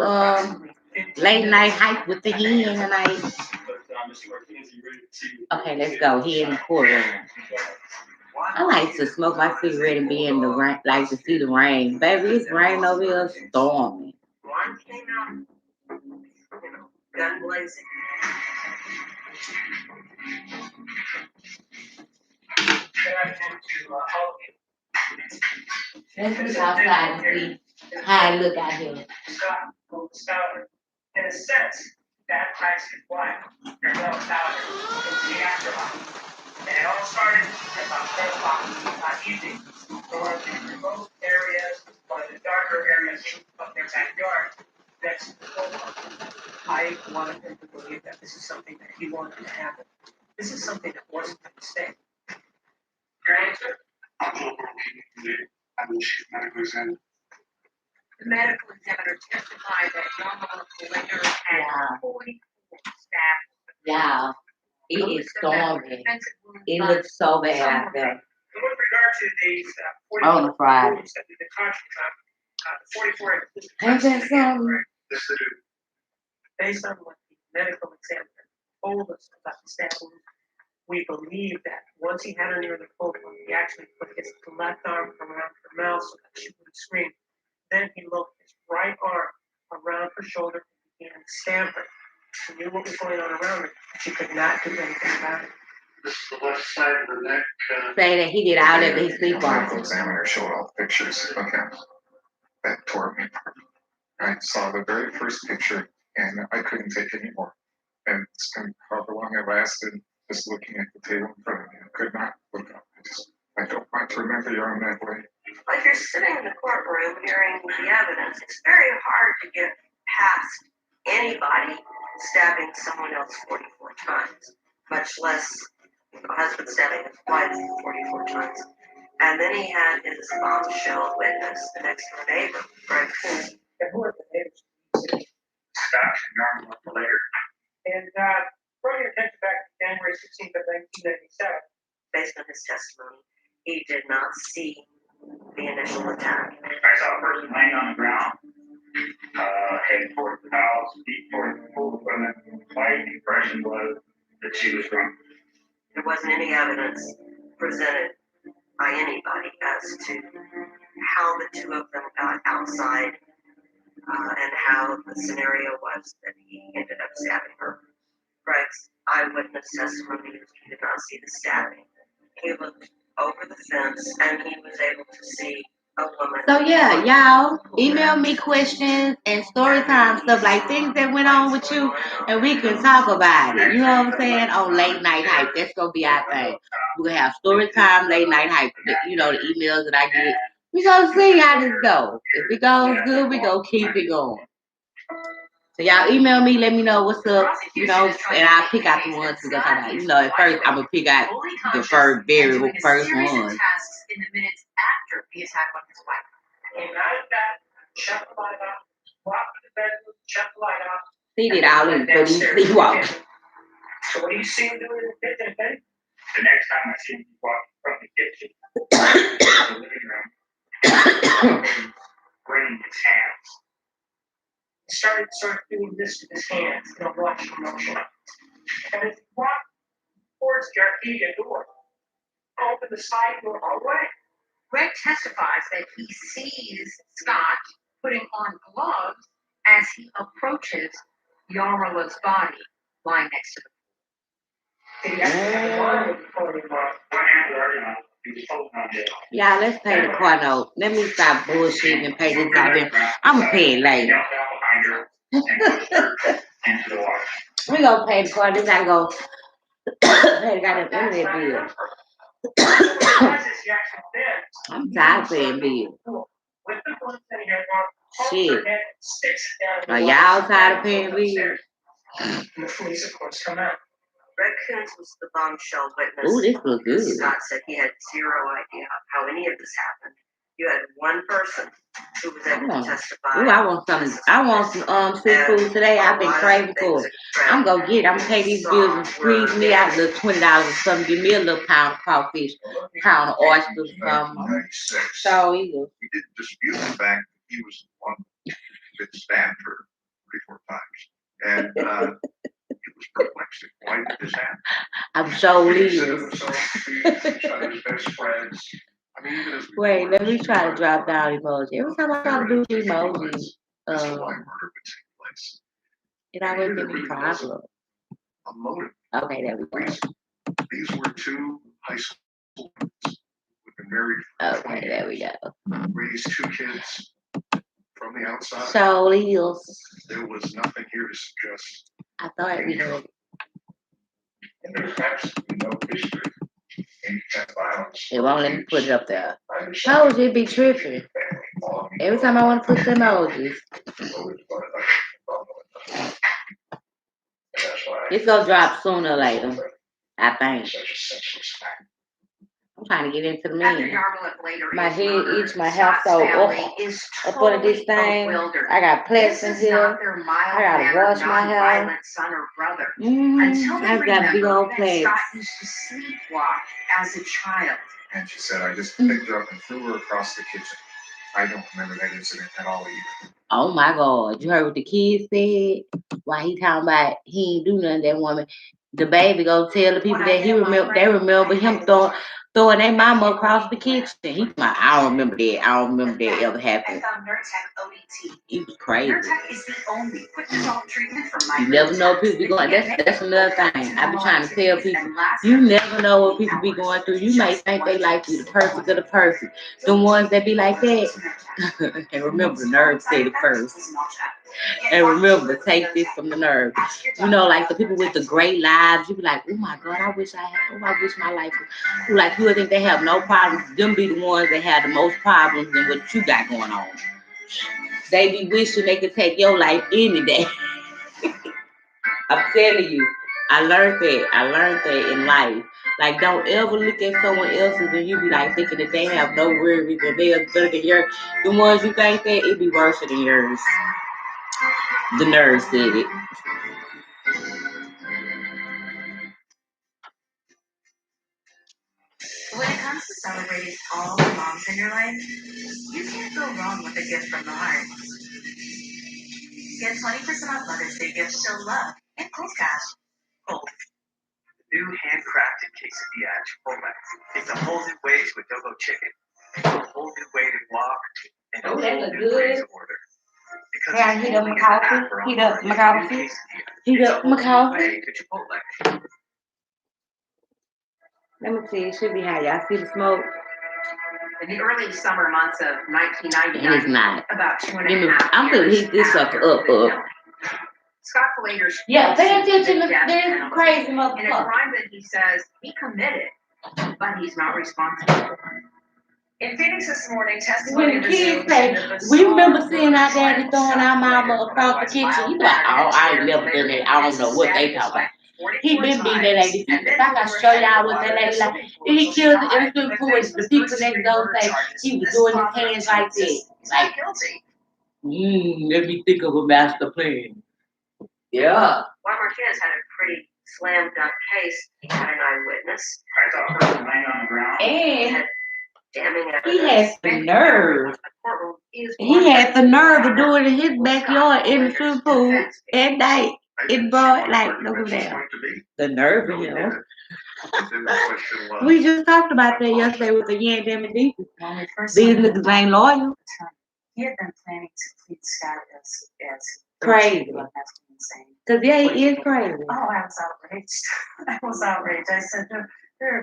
[SPEAKER 1] late night hike with the hen tonight. Okay, let's go. He in the courtroom. I like to smoke my cigarette and be in the rain, like to see the rain. Baby, it's raining over here, storming.
[SPEAKER 10] One came out, gun blazing.
[SPEAKER 1] Let's look outside and see how it look out here.
[SPEAKER 13] Scott, in a sense, that cracks his wife, your little Fowler, into the afterlife. And it all started at about 4 o'clock that evening. So one of the remote areas, one of the darker areas of their backyard, that's I wanted him to believe that this is something that he wanted to happen. This is something that wasn't a mistake. Your answer?
[SPEAKER 6] I mean, she's medically sound.
[SPEAKER 2] The medical examiner testified that Yarmala Falater had 44 stabs.
[SPEAKER 1] Yeah, it is storming. It looks so bad out there.
[SPEAKER 13] So with regard to these
[SPEAKER 1] On the Friday.
[SPEAKER 13] wounds that we've been talking about, the 44
[SPEAKER 1] Ain't that something?
[SPEAKER 6] Yes, they do.
[SPEAKER 13] based on what the medical examiner told us about the stab wound, we believe that once he had her near the fulcrum, he actually put his left arm around her mouth so that she wouldn't scream. Then he looked his right arm around her shoulder and began to stab her. She knew what was going on around her. She could not do anything about it.
[SPEAKER 6] This is the left side of the neck.
[SPEAKER 1] Say that he did all that, but he
[SPEAKER 6] Medical
[SPEAKER 1] sleepwalking.
[SPEAKER 6] examiner showed all the pictures. Okay. That tore me apart. I saw the very first picture and I couldn't take any more. And it's been however long I lasted, just looking at the table in front of me. I could not look up. I don't want to remember you on that way.
[SPEAKER 14] If you're sitting in the courtroom hearing the evidence, it's very hard to get past anybody stabbing someone else 44 times, much less a husband stabbing his wife 44 times. And then he had his bombshell witness, the next door neighbor, Greg Coon.
[SPEAKER 13] And who are the neighbors?
[SPEAKER 3] Scott and Norman later.
[SPEAKER 13] And bring your attention back to January 16th of 1997.
[SPEAKER 14] Based on his testimony, he did not see the initial attack.
[SPEAKER 3] I saw a person laying on the ground, heading towards the house, feet towards the pool equipment. My impression was that she was drunk.
[SPEAKER 14] There wasn't any evidence presented by anybody as to how the two of them got outside and how the scenario was that he ended up stabbing her. Greg's eyewitness testimony is he did not see the stabbing. He looked over the fence and he was able to see a woman.
[SPEAKER 1] So yeah, y'all email me questions and story time stuff like things that went on with you, and we can talk about it. You know what I'm saying? On Late Night Hype, that's gonna be our thing. We're gonna have story time, Late Night Hype. You know the emails that I get. We gonna see how this goes. If it goes good, we gonna keep it going. So y'all email me, let me know what's up, you know, and I'll pick out the ones we're gonna talk about. You know, at first I'm gonna pick out the very first one.
[SPEAKER 10] Tasks in the minutes after the attack on his wife.
[SPEAKER 13] Came out of that, shut the light off, walked to the bedroom, shut the light off.
[SPEAKER 1] He did all this, but he sleepwalking.
[SPEAKER 13] So what do you see him doing in the kitchen, Ben?
[SPEAKER 3] The next time I see him walking from the kitchen to the living room, wringing his hands.
[SPEAKER 13] Started doing this with his hands in a watching motion. And as he walked towards the Arcadia door, opened the side door all the way.
[SPEAKER 10] Greg testifies that he sees Scott putting on gloves as he approaches Yarmala's body lying next to the
[SPEAKER 13] Did he actually have a line with the podium on?
[SPEAKER 3] One hand already on. He was holding on to it.
[SPEAKER 1] Y'all, let's pay the car note. Let me stop bullshitting and pay this goddamn. I'm gonna pay it later.
[SPEAKER 3] Knelt down behind her and pushed her into the water.
[SPEAKER 1] We gonna pay the car. This gotta go pay the goddamn internet bill. I'm tired of paying bills.
[SPEAKER 13] With the bullets in here, holds
[SPEAKER 1] Shit.
[SPEAKER 13] her head, sticks it down.
[SPEAKER 1] Are y'all tired of paying bills?
[SPEAKER 13] And the police, of course, come out.
[SPEAKER 14] Greg Coons was the bombshell witness.
[SPEAKER 1] Ooh, this look good.
[SPEAKER 14] Scott said he had zero idea how any of this happened. You had one person who was able to testify.
[SPEAKER 1] Ooh, I want some seafood today. I've been craving for it. I'm gonna get it. I'm gonna pay these bills and squeeze me out a little $20 or something. Give me a little pound of crawfish, pound of oysters, something.
[SPEAKER 4] 1996.
[SPEAKER 1] So eagle.
[SPEAKER 4] We didn't dispute the fact that he was the one that stabbed her 3-4 times. And he was perplexed. Why did this happen?
[SPEAKER 1] I'm so
[SPEAKER 6] He
[SPEAKER 1] leaving.
[SPEAKER 6] said himself, each other's best friends. I mean, even as we
[SPEAKER 1] Wait, let me try to drop down emoji. Every time I try to do emojis,
[SPEAKER 6] this is why murder would take place.
[SPEAKER 1] it always gives me problems.
[SPEAKER 6] A motive.
[SPEAKER 1] Okay, there we go.
[SPEAKER 6] These were two high school kids who've been married for 20
[SPEAKER 1] Okay, there we
[SPEAKER 6] years,
[SPEAKER 1] go.
[SPEAKER 6] raised 2 kids from the outside.
[SPEAKER 1] So heels.
[SPEAKER 6] There was nothing here to suggest.
[SPEAKER 1] I thought we did.
[SPEAKER 6] And there's absolutely no history in that violence.
[SPEAKER 1] It won't let me put it up there. Told you it'd be tripping. Every time I want to put the emojis. It's gonna drop sooner or later, I think. I'm trying to get into the
[SPEAKER 10] After
[SPEAKER 1] meeting.
[SPEAKER 10] Yarmala later
[SPEAKER 1] My
[SPEAKER 10] is
[SPEAKER 1] head
[SPEAKER 10] murdered,
[SPEAKER 1] itch, my
[SPEAKER 10] Scott's
[SPEAKER 1] house so
[SPEAKER 10] family
[SPEAKER 1] up
[SPEAKER 10] is
[SPEAKER 1] under this
[SPEAKER 10] totally
[SPEAKER 1] thing.
[SPEAKER 10] bewildered.
[SPEAKER 1] I got
[SPEAKER 10] This
[SPEAKER 1] plants in
[SPEAKER 10] is
[SPEAKER 1] here.
[SPEAKER 10] not their
[SPEAKER 1] I gotta
[SPEAKER 10] mild-mannered,
[SPEAKER 1] wash my hair.
[SPEAKER 10] non-violent son or brother. Until they
[SPEAKER 1] I got big
[SPEAKER 10] remember
[SPEAKER 1] old
[SPEAKER 10] that
[SPEAKER 1] plants.
[SPEAKER 10] Scott used to sleepwalk as a child.
[SPEAKER 4] And she said, I just picked her up and threw her across the kitchen. I don't remember that incident at all either.
[SPEAKER 1] Oh my God. You heard what the kids said? Why he talking about he ain't do nothing to that woman. The baby go tell the people that he remember. They remember him throwing their mama across the kitchen. He's like, I don't remember that. I don't remember that ever happened. He was crazy. You never know what people be going. That's another thing. I be trying to tell people. You never know what people be going through. You may think they like you, the perfect of the perfect. The ones that be like that. And remember, the nerve said it first. And remember, take this from the nerve. You know, like the people with the great lives, you be like, oh my God, I wish my life was. Like, you would think they have no problems. Them be the ones that have the most problems than what you got going on. They be wishing they could take your life any day. I'm telling you, I learned that in life. Like, don't ever look at someone else's and you be like thinking that they have no worries or they are better than yours. The ones you think that, it be worse than yours. The nurse said it.
[SPEAKER 10] When it comes to celebrating all the moms in your life, you can't go wrong with a gift from the heart. Get 20% off Mother's Day gifts show love and Cold Cash. Cold.
[SPEAKER 12] New handcrafted quesadilla at Chipotle. It's a whole new way to adobo chicken. A whole new way to walk and a whole new way to order. Because
[SPEAKER 1] Yeah, heat up my coffee. Heat up my coffee. Heat up my coffee. Let me see. It should be hot. Y'all see the smoke?
[SPEAKER 10] In the early summer months of 1999,
[SPEAKER 1] it's not.
[SPEAKER 10] About 2.5
[SPEAKER 1] I'm gonna heat this sucker up.
[SPEAKER 10] Scott Flater.
[SPEAKER 1] Yeah, pay attention to this crazy motherfucker.
[SPEAKER 10] In a crime that he says he committed, but he's not responsible. In Phoenix this morning, testimony
[SPEAKER 1] when the kids say, we remember seeing our daddy throwing our mama across the kitchen. You like, oh, I ain't never done that. I don't know what they talking about. He been beating that lady. If I can show y'all what that lady like, then he killed the innocent poor. The people next door say he was doing his hands like that. Like, let me think of a master plan. Yeah.
[SPEAKER 14] Juan Martinez had a pretty slam dunk case. He had an eyewitness.
[SPEAKER 3] I saw a person laying on the ground.
[SPEAKER 1] And
[SPEAKER 14] damning
[SPEAKER 1] he has the nerve. He had the nerve to do it in his backyard in the swimming pool at night. It brought like look at that. The nerve of him. We just talked about that yesterday with the Yan Damn These niggas ain't loyal.
[SPEAKER 9] He had been planning to plead Scott as
[SPEAKER 1] crazy. Cause yeah, he is crazy.
[SPEAKER 9] Oh, I was outraged. I said,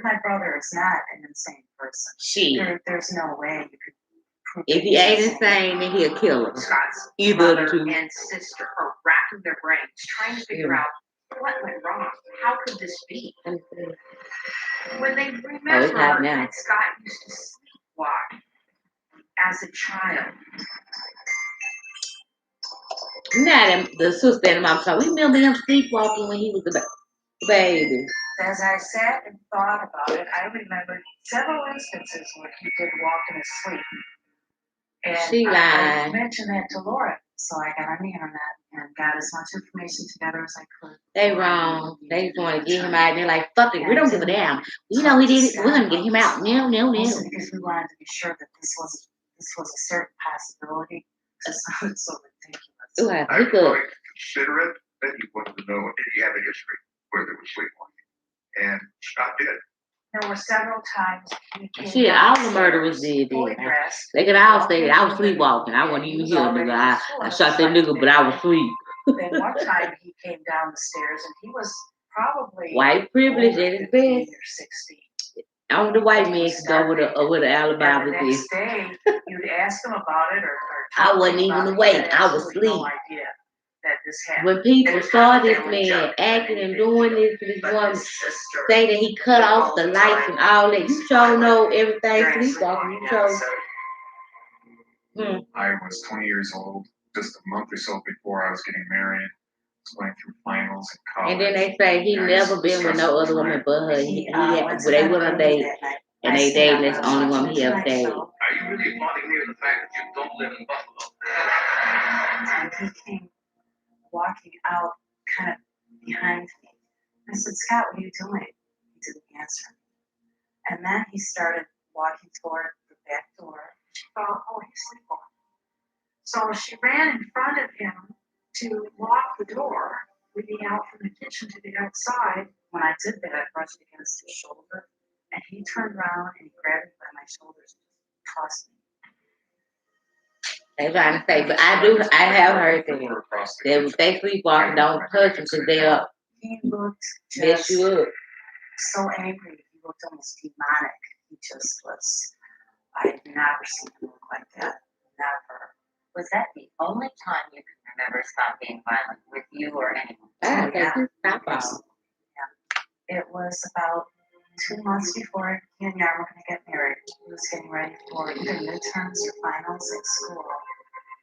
[SPEAKER 9] my brother is not an insane person. There's no way you could prove
[SPEAKER 1] if he ain't insane, then he'll kill him.
[SPEAKER 10] Scott's
[SPEAKER 1] either
[SPEAKER 10] mother
[SPEAKER 1] two.
[SPEAKER 10] And sister are racking their brains, trying to figure out what went wrong. How could this be? When they remember that Scott used to sleepwalk as a child.
[SPEAKER 1] Not the sister and the mom. So we remember him sleepwalking when he was a baby.
[SPEAKER 9] As I sat and thought about it, I remembered several instances where he did walk in his sleep. And
[SPEAKER 1] she lied.
[SPEAKER 9] I mentioned that to Laura, so I got on the internet and got as much information together as I could.
[SPEAKER 1] They wrong. They just want to get him out. And they're like, fuck it, we don't give a damn. We know he did it. We're gonna get him out. No.
[SPEAKER 9] Also because we wanted to be sure that this was a certain possibility. It sounded so ridiculous.
[SPEAKER 4] I would consider it, then you wanted to know if he had a history where there was sleepwalking. And Scott did.
[SPEAKER 9] There were several times.
[SPEAKER 1] Shit, all the murderers did. They could all say that I was sleepwalking. I wasn't even here, nigga. I shot that nigga, but I was asleep.
[SPEAKER 9] Then one time he came down the stairs and he was probably
[SPEAKER 1] white privilege at his best.
[SPEAKER 9] 60.
[SPEAKER 1] Only the white man could go with the alibi with this.
[SPEAKER 9] The next day, you'd ask him about it or
[SPEAKER 1] I wasn't even awake. I was asleep.
[SPEAKER 9] No idea that this happened.
[SPEAKER 1] When people saw this man acting and doing this to this woman, say that he cut off the lights and all that, you sure know everything sleepwalking. You sure.
[SPEAKER 6] I was 20 years old, just a month or so before I was getting married. Going through finals in college.
[SPEAKER 1] And then they say he never been with no other woman but her. They went on a date and they dated. That's the only woman he ever dated.
[SPEAKER 12] Are you really applauding me with the fact that you don't live in Buffalo?
[SPEAKER 9] He came walking out kind of behind me. I said, Scott, what are you doing? He didn't answer me. And then he started walking toward the back door. She thought, oh, he's sleepwalking. So she ran in front of him to lock the door, leading out from the kitchen to the outside. When I did that, I brushed against his shoulder, and he turned around and he grabbed me by my shoulders and tossed me.
[SPEAKER 1] They trying to say, but I have heard that if they sleepwalking, don't touch them because they'll
[SPEAKER 9] He looked
[SPEAKER 1] mess
[SPEAKER 9] just
[SPEAKER 1] you up.
[SPEAKER 9] so angry. He looked almost demonic. He just was. I had never seen him look like that. Never.
[SPEAKER 10] Was that the only time you can remember Scott being violent with you or anyone?
[SPEAKER 1] I think
[SPEAKER 9] Yeah.
[SPEAKER 1] you stop off.
[SPEAKER 9] It was about 2 months before he and Yarn were going to get married. He was getting ready for either midterms or finals at school.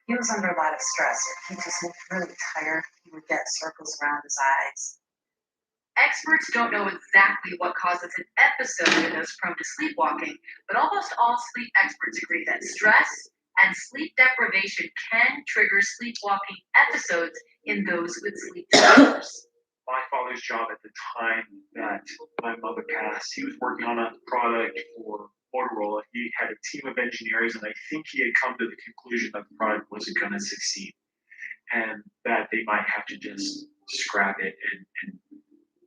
[SPEAKER 9] He was under a lot of stress. He just looked really tired. He would get circles around his eyes.
[SPEAKER 10] Experts don't know exactly what causes an episode in those prone to sleepwalking, but almost all sleep experts agree that stress and sleep deprivation can trigger sleepwalking episodes in those with sleep disorders.
[SPEAKER 3] My father's job at the time that my mother passed, he was working on a product for Motorola. He had a team of engineers, and I think he had come to the conclusion that the product wasn't going to succeed and that they might have to just scrap it and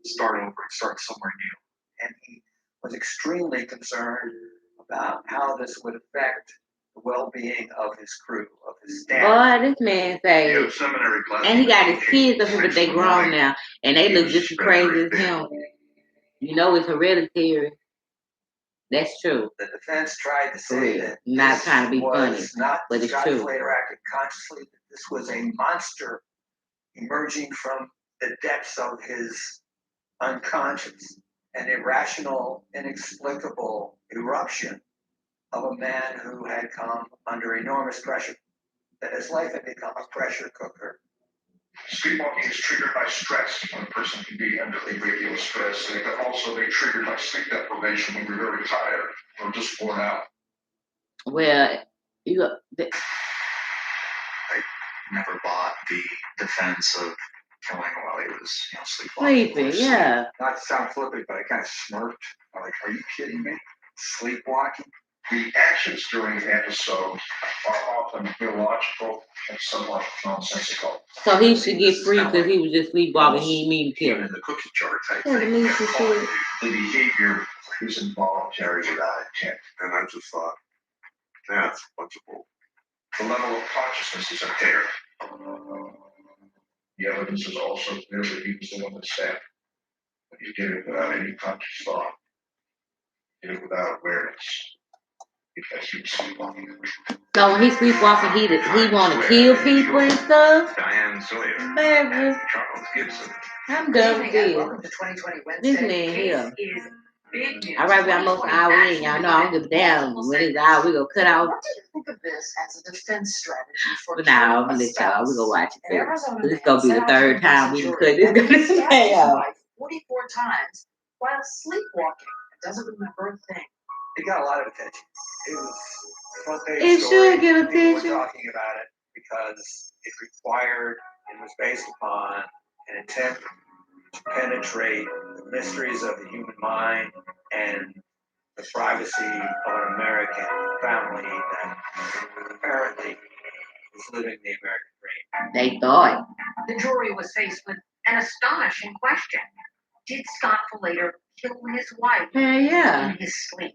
[SPEAKER 3] start over and start somewhere new. And he was extremely concerned about how this would affect the well-being of his crew, of his staff.
[SPEAKER 1] Boy, this man say,
[SPEAKER 4] Seminary class.
[SPEAKER 1] and he got his kids up here, but they grown now, and they look just as crazy as him. You know it's hereditary. That's true.
[SPEAKER 3] The defense tried to
[SPEAKER 1] For
[SPEAKER 3] say
[SPEAKER 1] real.
[SPEAKER 3] that
[SPEAKER 1] Not
[SPEAKER 3] this
[SPEAKER 1] trying to be funny,
[SPEAKER 3] was not
[SPEAKER 1] but it's
[SPEAKER 3] Scott
[SPEAKER 1] true.
[SPEAKER 3] Slater acted consciously, that this was a monster emerging from the depths of his unconscious, an irrational, inexplicable eruption of a man who had come under enormous pressure, that his life had become a pressure cooker.
[SPEAKER 15] Sleepwalking is triggered by stress. When a person can be under a great deal of stress, they can also be triggered by sleep deprivation when you're very tired or just worn out.
[SPEAKER 1] Well, you
[SPEAKER 16] I never bought the defense of killing while he was, sleepwalking.
[SPEAKER 1] sleeping, yeah.
[SPEAKER 3] Not to sound flippant, but I kind of smirked. I'm like, are you kidding me? Sleepwalking?
[SPEAKER 15] The actions during the episode are often illogical and somewhat nonsensical.
[SPEAKER 1] So he should get free because he was just sleepwalking. He didn't mean to kill him.
[SPEAKER 16] The cookie jar type
[SPEAKER 1] Yeah, the
[SPEAKER 16] thing.
[SPEAKER 1] meat and shit.
[SPEAKER 15] The behavior is involuntary without intent.
[SPEAKER 4] And I just thought, that's a bunch of bull.
[SPEAKER 15] The level of consciousness is impaired. The evidence is also clear that he was the one that stabbed. But he did it without any conscious thought. He did it without awareness. Because he was sleepwalking.
[SPEAKER 1] So when he sleepwalking, he want to kill people and stuff.
[SPEAKER 16] Diane Sawyer.
[SPEAKER 1] Baby,
[SPEAKER 16] Charles Gibson.
[SPEAKER 1] I'm done with this.
[SPEAKER 10] Welcome to 2020 Wednesday.
[SPEAKER 1] This man here.
[SPEAKER 10] Is big news.
[SPEAKER 1] All right, we almost an hour in. Y'all know I'm gonna down. When it's out, we gonna cut out.
[SPEAKER 10] What do you think of this as a defense strategy for
[SPEAKER 1] But now I'm gonna let y'all. We gonna watch it too. This is gonna be the third time we can cut this. Gonna stay out.
[SPEAKER 9] 44 times while sleepwalking. It doesn't remember a thing.
[SPEAKER 3] It got a lot of attention. It was front page
[SPEAKER 1] It
[SPEAKER 3] story.
[SPEAKER 1] should get
[SPEAKER 3] People
[SPEAKER 1] attention.
[SPEAKER 3] were talking about it because it required and was based upon an attempt to penetrate the mysteries of the human mind and the privacy of an American family that apparently was living the American dream.
[SPEAKER 1] They thought.
[SPEAKER 10] The jury was faced with an astonishing question. Did Scott Falater kill his wife
[SPEAKER 1] Hell yeah.
[SPEAKER 10] in his sleep?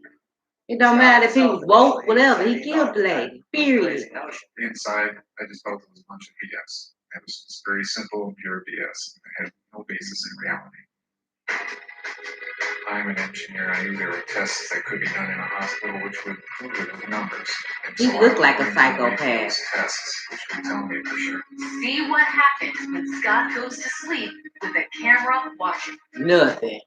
[SPEAKER 1] It don't matter if he was woke, whatever. He killed the lady. Period.
[SPEAKER 6] Inside, I just felt it was a bunch of BS. It was just very simple and pure BS. It had no basis in reality. I'm an engineer. I knew there were tests that could be done in a hospital which would prove it with numbers. And
[SPEAKER 1] He
[SPEAKER 6] so
[SPEAKER 1] looked
[SPEAKER 6] I
[SPEAKER 1] like a
[SPEAKER 6] went to make
[SPEAKER 1] psychopath.
[SPEAKER 6] those tests, which would tell me for sure.
[SPEAKER 10] See what happens when Scott goes to sleep with a camera watching.
[SPEAKER 1] Nothing.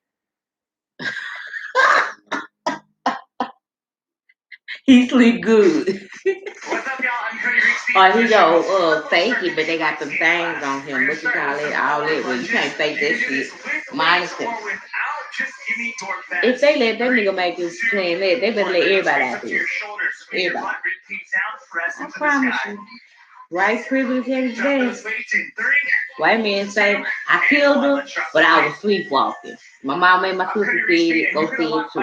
[SPEAKER 1] He sleep good.
[SPEAKER 13] What's up, y'all? I'm Cody Reese.
[SPEAKER 1] Or he go fake it, but they got some things on him. What you call it? All that. Well, you can't fake that shit. Minus it. If they let that nigga make this claim that, they better let everybody out there. Everybody. I promise you. White privilege every day. White men say, I killed her, but I was sleepwalking. My mom made my sister see it, go see it too.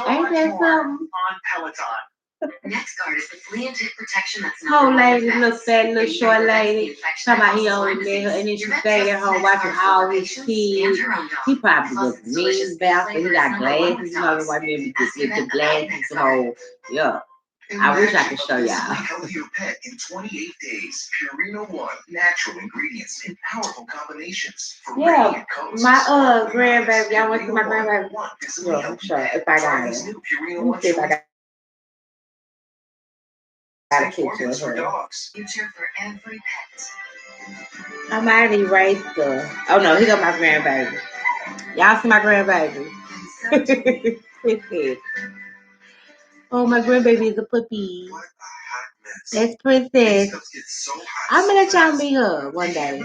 [SPEAKER 1] Ain't that something?
[SPEAKER 13] On Peloton.
[SPEAKER 10] NexGard is the flea and tick protection that's
[SPEAKER 1] Whole
[SPEAKER 10] number one
[SPEAKER 1] lady,
[SPEAKER 10] defense.
[SPEAKER 1] little fat, little
[SPEAKER 10] It
[SPEAKER 1] short
[SPEAKER 10] prevents the
[SPEAKER 1] lady.
[SPEAKER 10] infection
[SPEAKER 1] Talking
[SPEAKER 10] that
[SPEAKER 1] about he
[SPEAKER 10] causes
[SPEAKER 1] only
[SPEAKER 10] Lyme
[SPEAKER 1] let her, and then
[SPEAKER 10] disease.
[SPEAKER 1] she
[SPEAKER 10] Your vet
[SPEAKER 1] stayed at
[SPEAKER 10] trusts
[SPEAKER 1] home watching
[SPEAKER 10] NexGard for
[SPEAKER 1] all
[SPEAKER 10] her
[SPEAKER 1] his
[SPEAKER 10] patients and
[SPEAKER 1] kids.
[SPEAKER 10] your own dog.
[SPEAKER 1] He probably
[SPEAKER 10] Plus,
[SPEAKER 1] was
[SPEAKER 10] its delicious
[SPEAKER 1] mean
[SPEAKER 10] pink
[SPEAKER 1] bastard. He
[SPEAKER 10] flavor is
[SPEAKER 1] got
[SPEAKER 10] number one
[SPEAKER 1] glasses.
[SPEAKER 10] with
[SPEAKER 1] You know the
[SPEAKER 10] dogs.
[SPEAKER 1] white man
[SPEAKER 10] Ask
[SPEAKER 1] with
[SPEAKER 10] your
[SPEAKER 1] the
[SPEAKER 10] vet about
[SPEAKER 1] glasses. The
[SPEAKER 10] NexGard.
[SPEAKER 1] whole, yeah. I wish I could show y'all.
[SPEAKER 11] Healthier pet in 28 days. Purina One, natural ingredients in powerful combinations for
[SPEAKER 1] Yeah,
[SPEAKER 11] radiant coats.
[SPEAKER 1] my
[SPEAKER 11] sparkling eyes.
[SPEAKER 1] grandbaby. Y'all want to see my
[SPEAKER 11] Purina
[SPEAKER 1] grandbaby?
[SPEAKER 11] One, visibly
[SPEAKER 1] Yeah, I'm
[SPEAKER 11] healthy
[SPEAKER 1] sure
[SPEAKER 11] pet.
[SPEAKER 1] if I
[SPEAKER 11] Try
[SPEAKER 1] got
[SPEAKER 11] this
[SPEAKER 1] it.
[SPEAKER 11] new Purina
[SPEAKER 1] Let me
[SPEAKER 11] One
[SPEAKER 1] see if I
[SPEAKER 11] choice
[SPEAKER 1] got a picture of
[SPEAKER 11] formulas for
[SPEAKER 1] her.
[SPEAKER 11] dogs.
[SPEAKER 10] Future for every pet.
[SPEAKER 1] I might erase her. Oh no, here go my grandbaby. Y'all see my grandbaby? Princess. Oh, my grandbaby is a puppy.
[SPEAKER 11] What a hot mess.
[SPEAKER 1] That's Princess.
[SPEAKER 11] Stuff gets so hot.
[SPEAKER 1] I'm gonna let y'all meet her one day.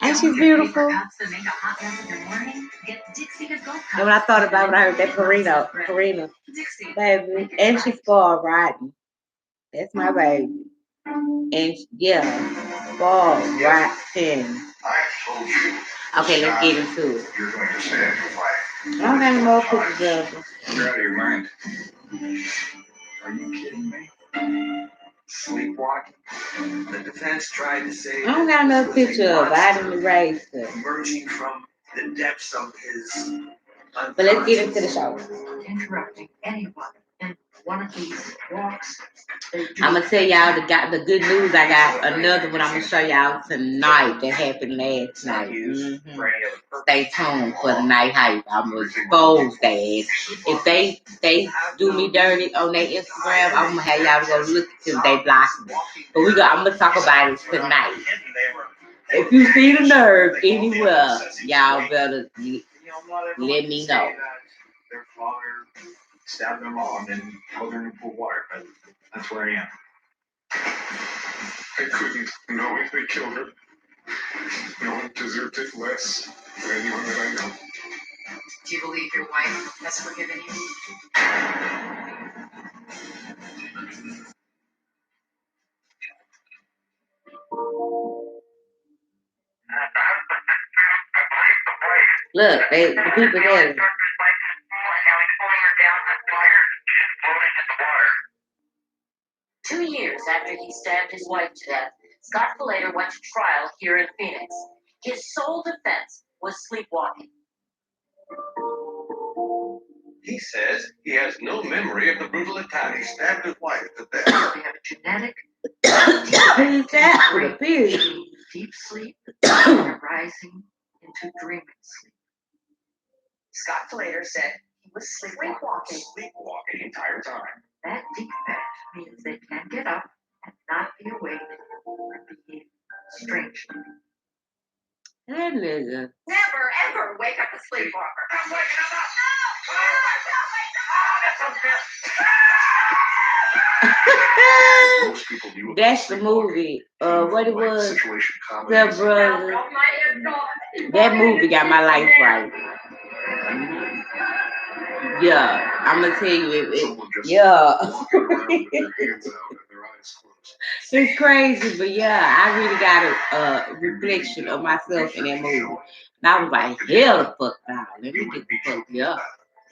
[SPEAKER 1] Ain't she
[SPEAKER 10] Don't get
[SPEAKER 1] beautiful?
[SPEAKER 10] paper cups that make a hot mess in the morning? Get Dixie to go cups.
[SPEAKER 1] And when I thought about it, I heard that Karina,
[SPEAKER 10] Dixie.
[SPEAKER 1] baby, and she's spoiled rotten. That's my baby. And yeah, spoiled rotten.
[SPEAKER 15] I told you.
[SPEAKER 1] Okay, let's get into it.
[SPEAKER 15] You're going to stay at your wife.
[SPEAKER 1] I don't have any more pictures of her.
[SPEAKER 6] You're out of your mind. Are you kidding me? Sleepwalking?
[SPEAKER 12] The defense tried to say
[SPEAKER 1] I don't got another picture of her. I didn't erase her.
[SPEAKER 12] emerging from the depths of his
[SPEAKER 1] But let's get into the show.
[SPEAKER 10] Interrupting anyone in one of these walks.
[SPEAKER 1] I'm gonna tell y'all the good news. I got another one I'm gonna show y'all tonight that happened last night. Stay tuned for the night hype. I'm gonna expose that. If they do me dirty on their Instagram, I'm gonna have y'all go look till they block me. But I'm gonna talk about it tonight. If you see the nerve anywhere, y'all better let me know.
[SPEAKER 6] Their father stabbed their mom and held her in pool water, but that's where I am. I couldn't, knowing they killed her. No one deserved it less than anyone that I know.
[SPEAKER 10] Do you believe your wife has forgiven you?
[SPEAKER 1] Look, the people there.
[SPEAKER 10] 2 years after he stabbed his wife to death, Scott Falater went to trial here in Phoenix. His sole defense was sleepwalking.
[SPEAKER 15] He says he has no memory of the brutal attack. He stabbed his wife to death.
[SPEAKER 10] We have a genetic deep sleep and rising into dreaming sleep. Scott Falater said he was sleepwalking.
[SPEAKER 15] Sleepwalking the entire time.
[SPEAKER 10] That defect means they can get up and not be awake or behave strangely.
[SPEAKER 1] That nigga.
[SPEAKER 10] Never ever wake up a sleepwalker.
[SPEAKER 13] I'm waking him up.
[SPEAKER 15] Most people view
[SPEAKER 1] That's the movie. What it was?
[SPEAKER 15] situation
[SPEAKER 1] The brother. That movie got my life right. Yeah, I'm gonna tell you yeah. It's crazy, but yeah, I really got a reflection of myself in that movie. And I was like, hell the fuck now. Let me get the fuck up.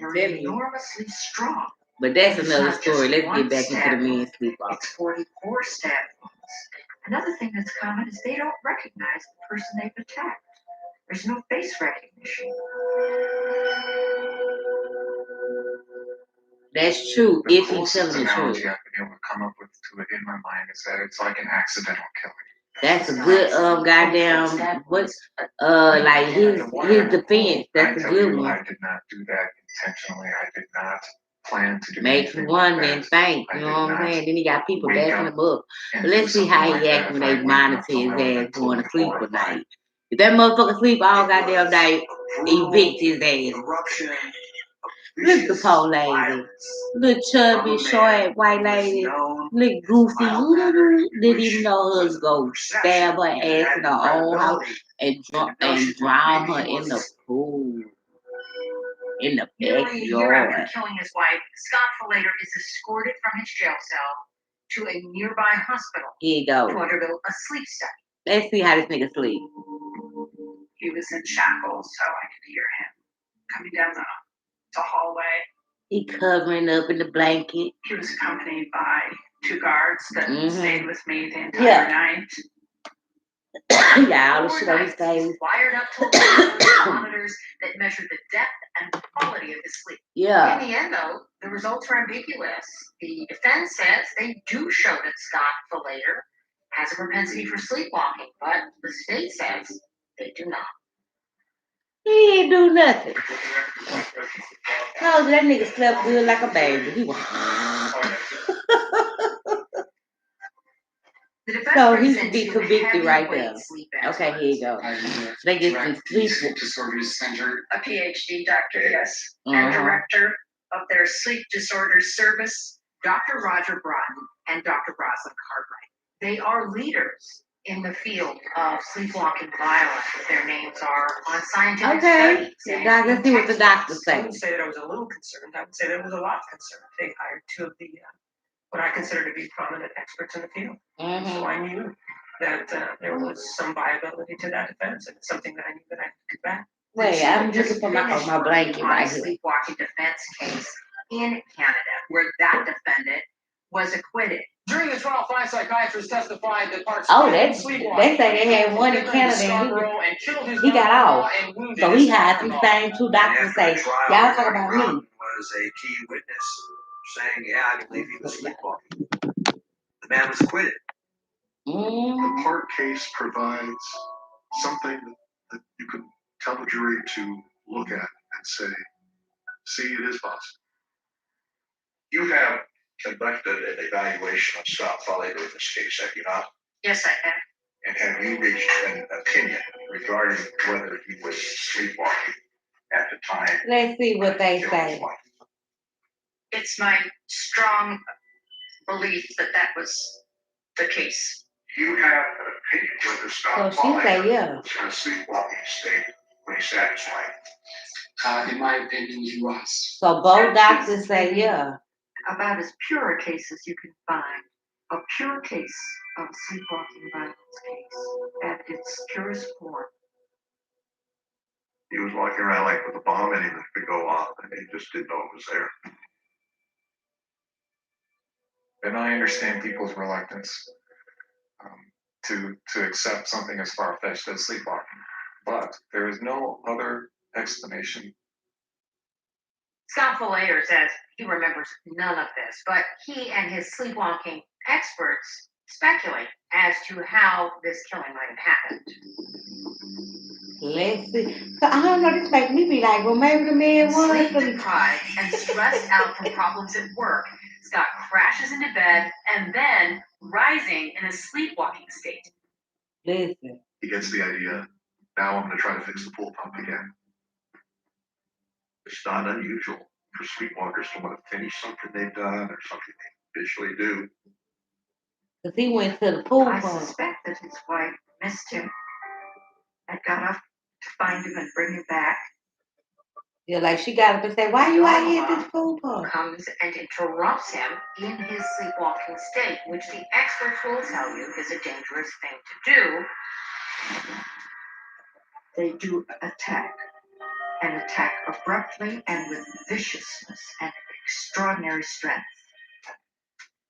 [SPEAKER 10] They're enormously strong.
[SPEAKER 1] But that's another story. Let's get back into the men's sleepwalking.
[SPEAKER 10] It's 44 stab wounds. Another thing that's common is they don't recognize the person they've attacked. There's no face recognition.
[SPEAKER 1] That's true.
[SPEAKER 6] The
[SPEAKER 1] If he's telling the
[SPEAKER 6] analogy
[SPEAKER 1] truth.
[SPEAKER 6] I've been able to come up with to it in my mind is that it's like an accidental killing.
[SPEAKER 1] That's a good goddamn what like his defense. That's a good one.
[SPEAKER 6] I did not do that intentionally. I did not plan to do
[SPEAKER 1] Makes
[SPEAKER 6] anything
[SPEAKER 1] one
[SPEAKER 6] like
[SPEAKER 1] then
[SPEAKER 6] that.
[SPEAKER 1] think,
[SPEAKER 6] I
[SPEAKER 1] you
[SPEAKER 6] did
[SPEAKER 1] know what I'm
[SPEAKER 6] not
[SPEAKER 1] saying? Then he got people
[SPEAKER 6] wake
[SPEAKER 1] backing
[SPEAKER 6] up
[SPEAKER 1] him up.
[SPEAKER 6] and
[SPEAKER 1] But
[SPEAKER 6] do
[SPEAKER 1] let's see how
[SPEAKER 6] something
[SPEAKER 1] he
[SPEAKER 6] like
[SPEAKER 1] act
[SPEAKER 6] that
[SPEAKER 1] when
[SPEAKER 6] if I
[SPEAKER 1] they
[SPEAKER 6] wake
[SPEAKER 1] monitor
[SPEAKER 6] up
[SPEAKER 1] his
[SPEAKER 6] alone
[SPEAKER 1] ass going to
[SPEAKER 6] and
[SPEAKER 1] sleep at
[SPEAKER 6] horrified.
[SPEAKER 1] night. If that motherfucker sleep all goddamn day, evict his ass. Look at the poor lady. Little chubby, short, white lady. Look goofy. Didn't even know her to go stab her ass in her own house and drown her in the pool. In the
[SPEAKER 10] Nearly a year after
[SPEAKER 1] backyard.
[SPEAKER 10] killing his wife, Scott Falater is escorted from his jail cell to a nearby hospital
[SPEAKER 1] Here you
[SPEAKER 10] to
[SPEAKER 1] go.
[SPEAKER 10] undergo a sleep study.
[SPEAKER 1] Let's see how this nigga sleep.
[SPEAKER 9] He was in shackles, so I could hear him coming down the hallway.
[SPEAKER 1] He covering up in the blanket.
[SPEAKER 9] He was accompanied by 2 guards that stayed with me the entire
[SPEAKER 1] Yeah.
[SPEAKER 9] night.
[SPEAKER 1] Yeah, all the shit on his face.
[SPEAKER 10] Wired up to a monitors that measured the depth and quality of his sleep.
[SPEAKER 1] Yeah.
[SPEAKER 10] In the end, though, the results are ambiguous. The defense says they do show that Scott Falater has a propensity for sleepwalking, but the state says they do not.
[SPEAKER 1] He ain't do nothing. No, that nigga slept good like a baby. He was. So he should be convicted right there. Okay, here you go. They get some sleep
[SPEAKER 17] disorders center.
[SPEAKER 9] A PhD doctor, yes, and director of their sleep disorders service,
[SPEAKER 10] Dr. Roger Broughton and Dr. Rosalind Cartwright. They are leaders in the field of sleepwalking violence. Their names are on scientific studies.
[SPEAKER 1] Okay, let's see what the doctor
[SPEAKER 13] I
[SPEAKER 1] says.
[SPEAKER 13] wouldn't say that I was a little concerned. I would say that I was a lot concerned. They hired 2 of the what I consider to be prominent experts in the field. So I knew that there was some viability to that defense, and it's something that I knew that I could back.
[SPEAKER 1] Wait, I'm looking for my blanket right here.
[SPEAKER 10] Sleepwalking defense case in Canada, where that defendant was acquitted.
[SPEAKER 18] During the trial, 5 psychiatrists testified that parts
[SPEAKER 1] they say they had one in Canada and he got off. So he had these same 2 doctors say, y'all talk about me.
[SPEAKER 3] Was a key witness saying, yeah, I believe he was sleepwalking. The man was acquitted.
[SPEAKER 15] The Park case provides something that you can tell the jury to look at and say, see, it is possible.
[SPEAKER 6] You have conducted an evaluation of Scott Falater in this case, have you not?
[SPEAKER 9] Yes, I have.
[SPEAKER 6] And have you reached an opinion regarding whether he was sleepwalking at the time?
[SPEAKER 1] Let's see what they say.
[SPEAKER 9] It's my strong belief that that was the case.
[SPEAKER 6] You have an opinion whether Scott
[SPEAKER 1] So she say
[SPEAKER 6] Falater
[SPEAKER 1] yeah.
[SPEAKER 6] was in a sleepwalking state when he sat his wife.
[SPEAKER 17] In my opinion, he was.
[SPEAKER 1] So both doctors say yeah.
[SPEAKER 10] About as pure a case as you can find. A pure case of sleepwalking violence case at its purest form.
[SPEAKER 15] He was walking around like with a bomb and he could go off and he just didn't know it was there.
[SPEAKER 6] And I understand people's reluctance to accept something as far-fetched as sleepwalking. But there is no other explanation.
[SPEAKER 10] Scott Falater says he remembers none of this, but he and his sleepwalking experts speculate as to how this killing might have happened.
[SPEAKER 1] Let's see. So I don't know, this makes me be like, well, maybe the man was
[SPEAKER 10] Sleep deprived and stressed out from problems at work, Scott crashes into bed and then rising in a sleepwalking state.
[SPEAKER 1] Listen.
[SPEAKER 15] He gets the idea, now I'm going to try to fix the pool pump again. It's not unusual for sleepwalkers to want to finish something they've done or something they habitually do.
[SPEAKER 1] Because he went to the pool
[SPEAKER 10] I
[SPEAKER 1] pump.
[SPEAKER 10] suspect that his wife missed him and got up to find him and bring him back.
[SPEAKER 1] Yeah, like she got up and said, why you out here at this pool pump?
[SPEAKER 10] Comes and interrupts him in his sleepwalking state, which the experts will tell you is a dangerous thing to do. They do attack abruptly and with viciousness and extraordinary strength.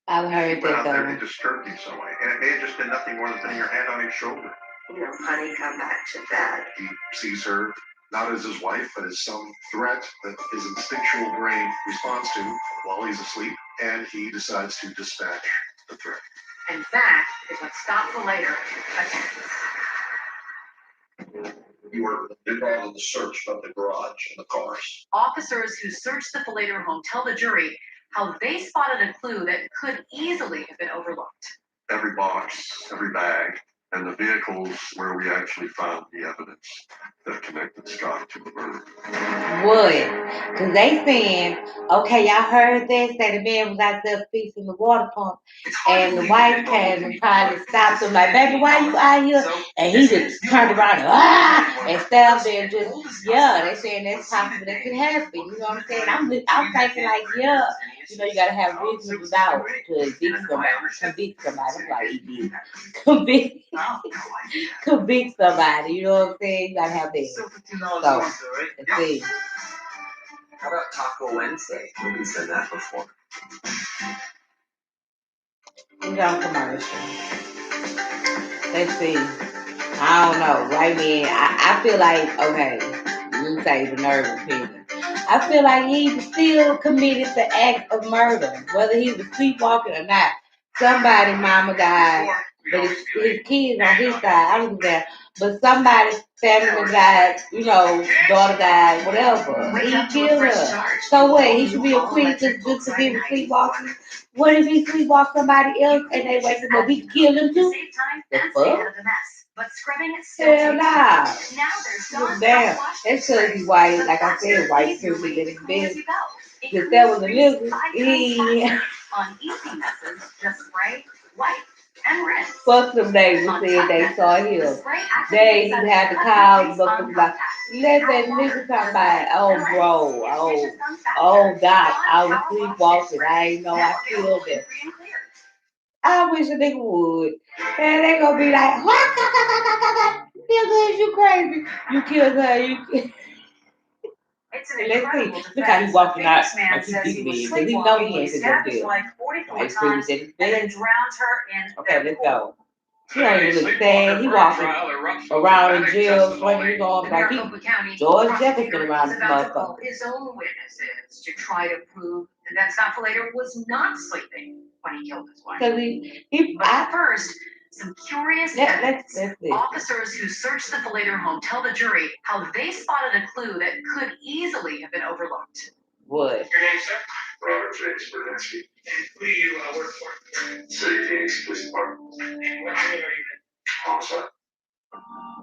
[SPEAKER 1] I've heard
[SPEAKER 15] He went out
[SPEAKER 1] that
[SPEAKER 15] there
[SPEAKER 1] though.
[SPEAKER 15] and disturbed him some way. And it may have just been nothing more than putting her hand on his shoulder.
[SPEAKER 14] You know, honey, come back to bed.
[SPEAKER 15] He sees her not as his wife, but as some threat that his instinctual brain responds to while he's asleep, and he decides to dispatch the threat.
[SPEAKER 10] And that is what Scott Falater attempts.
[SPEAKER 15] You were involved in the search of the garage and the cars.
[SPEAKER 10] Officers who searched the Falater home tell the jury how they spotted a clue that could easily have been overlooked.
[SPEAKER 15] Every box, every bag, and the vehicles where we actually found the evidence that connected Scott to the murder.
[SPEAKER 1] What? Because they saying, okay, y'all heard that? Say the man was out there fixing the water pump. And the wife came and probably stopped him like, baby, why you out here? And he just turned around and stabbed her and just, yeah, they saying that's possible that could happen. You know what I'm saying? I'm thinking like, yeah, you know, you got to have reasonable doubt to convict somebody. I'm like, he did. Convict somebody, you know what I'm saying? You gotta have that. So, let's see.
[SPEAKER 12] How about Taco Wednesday? Nobody's done that before.
[SPEAKER 1] We on commercial. Let's see. I don't know. Right then, I feel like, okay, you say the nerve opinion. I feel like he still committed the act of murder, whether he was sleepwalking or not. Somebody, mama died, but his kids on his side, I don't do that. But somebody's family died, daughter died, whatever. He killed her. So what? He should be acquitted just because he was sleepwalking. What if he sleepwalked somebody else and they wake him up? He killed him too? The fuck?
[SPEAKER 10] But scrubbing it
[SPEAKER 1] Hell nah.
[SPEAKER 10] Now there's Dawn
[SPEAKER 1] Damn.
[SPEAKER 10] Wash
[SPEAKER 1] That's because he's white, like I said, white privilege in his business. If that was a nigga,
[SPEAKER 10] on easy messes, just spray, wipe, and rinse.
[SPEAKER 1] Fuck them days that said they saw him. They even had to call but like, let that nigga come by. Oh bro, oh God, I was sleepwalking. I ain't know I killed him. I wish a nigga would. And they gonna be like, nigga, you crazy. You killed her,
[SPEAKER 10] It's an
[SPEAKER 1] Let's see.
[SPEAKER 10] incredible
[SPEAKER 1] Look how he
[SPEAKER 10] defense.
[SPEAKER 1] walking
[SPEAKER 10] The
[SPEAKER 1] out
[SPEAKER 10] famous man
[SPEAKER 1] like
[SPEAKER 10] says
[SPEAKER 1] he
[SPEAKER 10] he
[SPEAKER 1] big
[SPEAKER 10] was
[SPEAKER 1] man, because he know
[SPEAKER 10] sleepwalking.
[SPEAKER 1] he
[SPEAKER 10] He
[SPEAKER 1] ain't been
[SPEAKER 10] stabbed his
[SPEAKER 1] jail.
[SPEAKER 10] wife 44
[SPEAKER 1] White
[SPEAKER 10] times
[SPEAKER 1] privilege in his
[SPEAKER 10] and then
[SPEAKER 1] bed.
[SPEAKER 10] drowned her in
[SPEAKER 1] Okay,
[SPEAKER 10] the
[SPEAKER 1] let's
[SPEAKER 10] pool.
[SPEAKER 1] go. He don't even look sad. He walking around in jail, swinging his arms like he
[SPEAKER 10] Maricopa County
[SPEAKER 1] George Jefferson
[SPEAKER 10] prosecutor
[SPEAKER 1] around
[SPEAKER 10] is
[SPEAKER 1] this
[SPEAKER 10] about to call
[SPEAKER 1] motherfucker.
[SPEAKER 10] his own witnesses to try to prove that Scott Falater was not sleeping when he killed his wife.
[SPEAKER 1] Because he
[SPEAKER 10] But first, some curious evidence.
[SPEAKER 1] let's see.
[SPEAKER 10] Officers who searched the Falater home tell the jury how they spotted a clue that could easily have been overlooked.
[SPEAKER 1] What?
[SPEAKER 13] Your name, sir?
[SPEAKER 15] Robert James Bernetsky,
[SPEAKER 13] And who do you work for?
[SPEAKER 15] City Phoenix Police Department,
[SPEAKER 13] And what unit are you in?
[SPEAKER 15] homicide.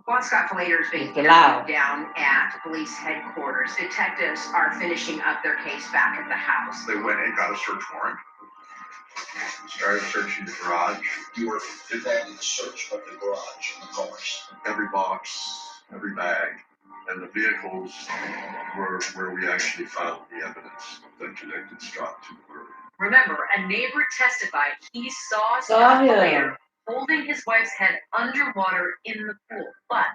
[SPEAKER 10] While Scott Falater is being
[SPEAKER 1] It's allowed.
[SPEAKER 10] interviewed down at police headquarters, detectives are finishing up their case back at the house.
[SPEAKER 4] They went and got a search warrant. Started searching the garage.
[SPEAKER 15] You were involved in the search of the garage and the cars.
[SPEAKER 4] Every box, every bag, and the vehicles were where we actually found the evidence that connected Scott to the murder.
[SPEAKER 10] Remember, a neighbor testified he saw
[SPEAKER 1] Saw
[SPEAKER 10] Scott
[SPEAKER 1] him.
[SPEAKER 10] Falater holding his wife's head underwater in the pool, but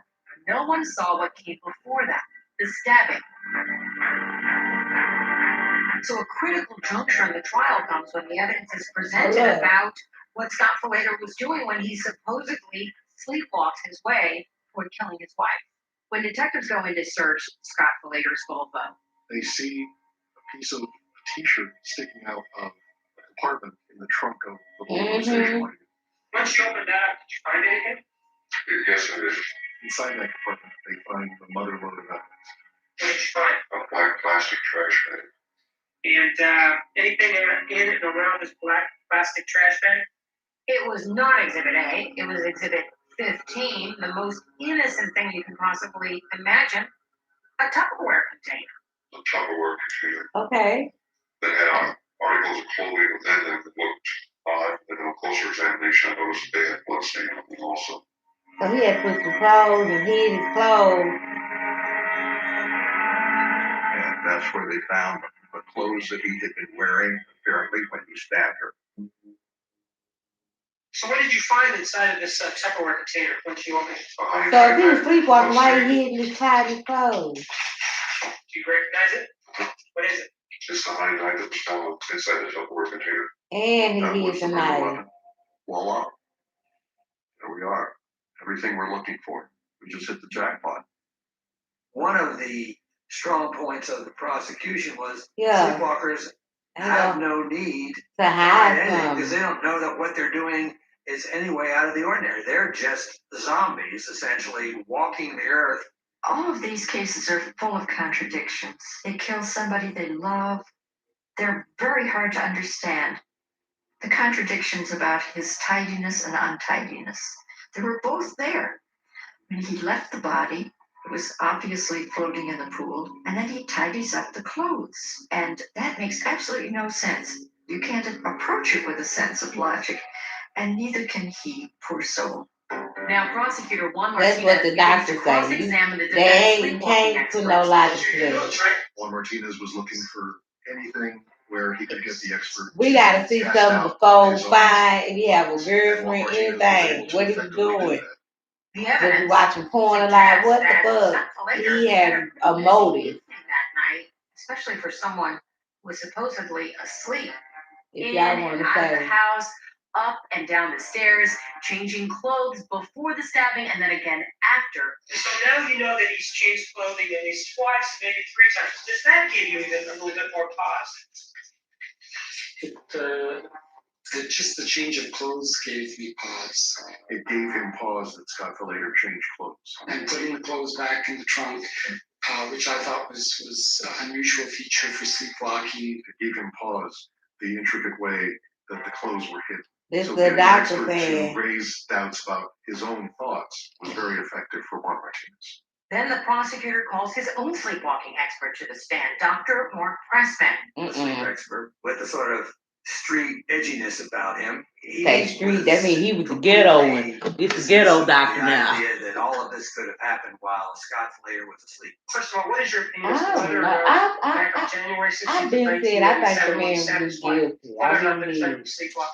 [SPEAKER 10] no one saw what came before that, the stabbing. So a critical juncture in the trial comes when the evidence is presented about what Scott Falater was doing when he supposedly sleepwalked his way toward killing his wife. When detectives go in to search Scott Falater's Volvo,
[SPEAKER 15] They see a piece of a t-shirt sticking out of the compartment in the trunk of the Volvo station wagon.
[SPEAKER 13] Once you opened that up, did you find anything?
[SPEAKER 15] Yes, it is. Inside that compartment, they find the mother-loaded evidence.
[SPEAKER 13] What did you find?
[SPEAKER 15] A black plastic trash bag.
[SPEAKER 13] And anything in and around this black plastic trash bag?
[SPEAKER 10] it was not Exhibit A, it was Exhibit 15, the most innocent thing you can possibly imagine, a Tupperware container.
[SPEAKER 15] A Tupperware container
[SPEAKER 1] Okay.
[SPEAKER 15] that had articles of clothing within them that looked odd, and on closer examination, I noticed that they had blood stain on them also.
[SPEAKER 1] So he had put some clothes and hid his clothes.
[SPEAKER 4] And that's where they found the clothes that he had been wearing, apparently, when he stabbed her.
[SPEAKER 13] So what did you find inside of this Tupperware container once you opened it?
[SPEAKER 1] So if he was sleepwalking, why he hid his closet clothes?
[SPEAKER 13] Do you recognize it? What is it?
[SPEAKER 15] It's the high knife that was found inside the Tupperware container.
[SPEAKER 1] And
[SPEAKER 4] That
[SPEAKER 1] he
[SPEAKER 4] was
[SPEAKER 1] hid
[SPEAKER 4] the
[SPEAKER 1] the
[SPEAKER 4] murder
[SPEAKER 1] knife.
[SPEAKER 4] weapon. Voila. There we are. Everything we're looking for. We just hit the jackpot.
[SPEAKER 19] One of the strong points of the prosecution was
[SPEAKER 1] Yeah.
[SPEAKER 19] sleepwalkers
[SPEAKER 1] I
[SPEAKER 19] have
[SPEAKER 1] know.
[SPEAKER 19] no need
[SPEAKER 1] To hide
[SPEAKER 19] anything
[SPEAKER 1] from.
[SPEAKER 19] because they don't know that what they're doing is any way out of the ordinary. They're just zombies, essentially walking the earth.
[SPEAKER 20] All of these cases are full of contradictions. They kill somebody they love. They're very hard to understand. The contradictions about his tidiness and untidiness. They were both there. When he left the body, it was obviously floating in the pool, and then he tidies up the clothes. And that makes absolutely no sense. You can't approach it with a sense of logic, and neither can he, poor soul.
[SPEAKER 10] Now, prosecutor Juan
[SPEAKER 1] That's what the
[SPEAKER 10] Martinez
[SPEAKER 1] doctor
[SPEAKER 10] begins to
[SPEAKER 1] say.
[SPEAKER 10] cross-examine the
[SPEAKER 1] They
[SPEAKER 10] defense
[SPEAKER 1] ain't
[SPEAKER 10] sleepwalking
[SPEAKER 1] can't put
[SPEAKER 10] expert.
[SPEAKER 1] no logic to this.
[SPEAKER 15] Juan Martinez was looking for anything where he could get the expert.
[SPEAKER 1] We gotta see
[SPEAKER 15] cast
[SPEAKER 1] something
[SPEAKER 15] doubt
[SPEAKER 1] before
[SPEAKER 15] his own
[SPEAKER 1] fine. If he have a
[SPEAKER 15] Juan
[SPEAKER 1] girlfriend,
[SPEAKER 15] Martinez was
[SPEAKER 1] anything.
[SPEAKER 15] able to
[SPEAKER 1] What he
[SPEAKER 15] effectively do
[SPEAKER 1] doing?
[SPEAKER 15] that.
[SPEAKER 10] The
[SPEAKER 1] Just be
[SPEAKER 10] evidence
[SPEAKER 1] watching porn a lot. What the fuck? He had a motive.
[SPEAKER 10] that night especially for someone who was supposedly asleep.
[SPEAKER 1] If
[SPEAKER 10] In
[SPEAKER 1] y'all
[SPEAKER 10] and
[SPEAKER 1] want to
[SPEAKER 10] out of the
[SPEAKER 1] say.
[SPEAKER 10] house, up and down the stairs, changing clothes before the stabbing and then again after.
[SPEAKER 13] So now you know that he's changed clothing at least twice, maybe 3 times. Does that give you even a little bit more pause?
[SPEAKER 17] Just the change of clothes gave me pause.
[SPEAKER 15] It gave him pause that Scott Falater changed clothes.
[SPEAKER 17] And putting the clothes back in the trunk, which I thought was an unusual feature for sleepwalking.
[SPEAKER 15] It gave him pause, the intricate way that the clothes were hidden.
[SPEAKER 1] This
[SPEAKER 15] So
[SPEAKER 1] the
[SPEAKER 15] getting an
[SPEAKER 1] doctor
[SPEAKER 15] expert
[SPEAKER 1] saying.
[SPEAKER 15] to raise doubts about his own thoughts was very effective for Juan Martinez.
[SPEAKER 10] Then the prosecutor calls his own sleepwalking expert to the stand, Dr. Mark Pressman.
[SPEAKER 19] A sleep expert with a sort of street edginess about him.
[SPEAKER 1] Say street, that means he was the ghetto one. He's the ghetto doctor
[SPEAKER 19] the
[SPEAKER 1] now.
[SPEAKER 19] idea that all of this could have happened while Scott Falater was asleep.
[SPEAKER 13] First of all, what is your opinion
[SPEAKER 1] I
[SPEAKER 13] as to
[SPEAKER 1] don't
[SPEAKER 13] whether or
[SPEAKER 1] know.
[SPEAKER 13] not back on January 16th,
[SPEAKER 1] I've been said I think the man was guilty.
[SPEAKER 13] whether or
[SPEAKER 1] I
[SPEAKER 13] not
[SPEAKER 1] really
[SPEAKER 13] there's
[SPEAKER 1] do.
[SPEAKER 13] been sleepwalking?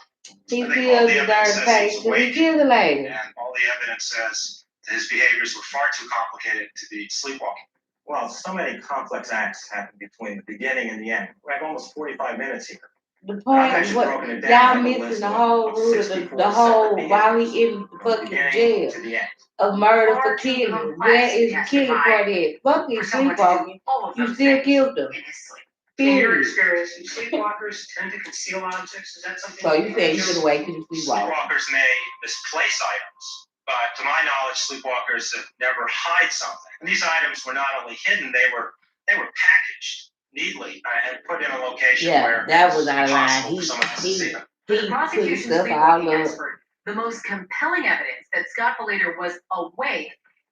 [SPEAKER 1] He
[SPEAKER 11] I think
[SPEAKER 1] still
[SPEAKER 11] all the evidence
[SPEAKER 1] deserves
[SPEAKER 11] says
[SPEAKER 1] pay
[SPEAKER 11] he's
[SPEAKER 1] because he
[SPEAKER 11] awake.
[SPEAKER 1] killed a lady.
[SPEAKER 11] And all the evidence says that his behaviors were far too complicated to be sleepwalking.
[SPEAKER 12] Well, so many complex acts happen between the beginning and the end. We have almost 45 minutes here.
[SPEAKER 1] The
[SPEAKER 12] I've
[SPEAKER 1] point
[SPEAKER 12] actually
[SPEAKER 1] what
[SPEAKER 12] broken it down.
[SPEAKER 1] y'all
[SPEAKER 12] I have a
[SPEAKER 1] missing
[SPEAKER 12] list
[SPEAKER 1] the
[SPEAKER 12] of
[SPEAKER 1] whole root of
[SPEAKER 12] 64
[SPEAKER 1] the whole
[SPEAKER 12] separate
[SPEAKER 1] while
[SPEAKER 12] behaviors
[SPEAKER 1] he in the
[SPEAKER 12] from the
[SPEAKER 1] fucking
[SPEAKER 12] beginning
[SPEAKER 1] jail
[SPEAKER 12] to the end.
[SPEAKER 1] of murder
[SPEAKER 10] Far
[SPEAKER 1] for
[SPEAKER 10] too
[SPEAKER 1] killing.
[SPEAKER 10] complex
[SPEAKER 1] Where
[SPEAKER 10] to
[SPEAKER 1] is the killing
[SPEAKER 10] testify
[SPEAKER 1] part at? Fuck
[SPEAKER 10] for
[SPEAKER 1] his
[SPEAKER 10] someone to do
[SPEAKER 1] sleepwalking.
[SPEAKER 10] all of
[SPEAKER 1] You
[SPEAKER 10] those
[SPEAKER 1] still
[SPEAKER 10] things
[SPEAKER 1] killed him.
[SPEAKER 10] in his sleep.
[SPEAKER 13] In your
[SPEAKER 1] Period.
[SPEAKER 13] experience, do sleepwalkers tend to conceal objects? Is that something?
[SPEAKER 1] So you said you could wait till you sleepwalk.
[SPEAKER 11] Sleepwalkers may misplace items, but to my knowledge, sleepwalkers have never hide something. And these items were not only hidden, they were packaged neatly and put in a location where
[SPEAKER 1] Yeah, that
[SPEAKER 11] it's
[SPEAKER 1] was our line.
[SPEAKER 11] impossible for someone to see them.
[SPEAKER 10] For the
[SPEAKER 1] He put
[SPEAKER 10] prosecution's
[SPEAKER 1] stuff all
[SPEAKER 10] sleepwalking
[SPEAKER 1] up.
[SPEAKER 10] expert, the most compelling evidence that Scott Falater was awake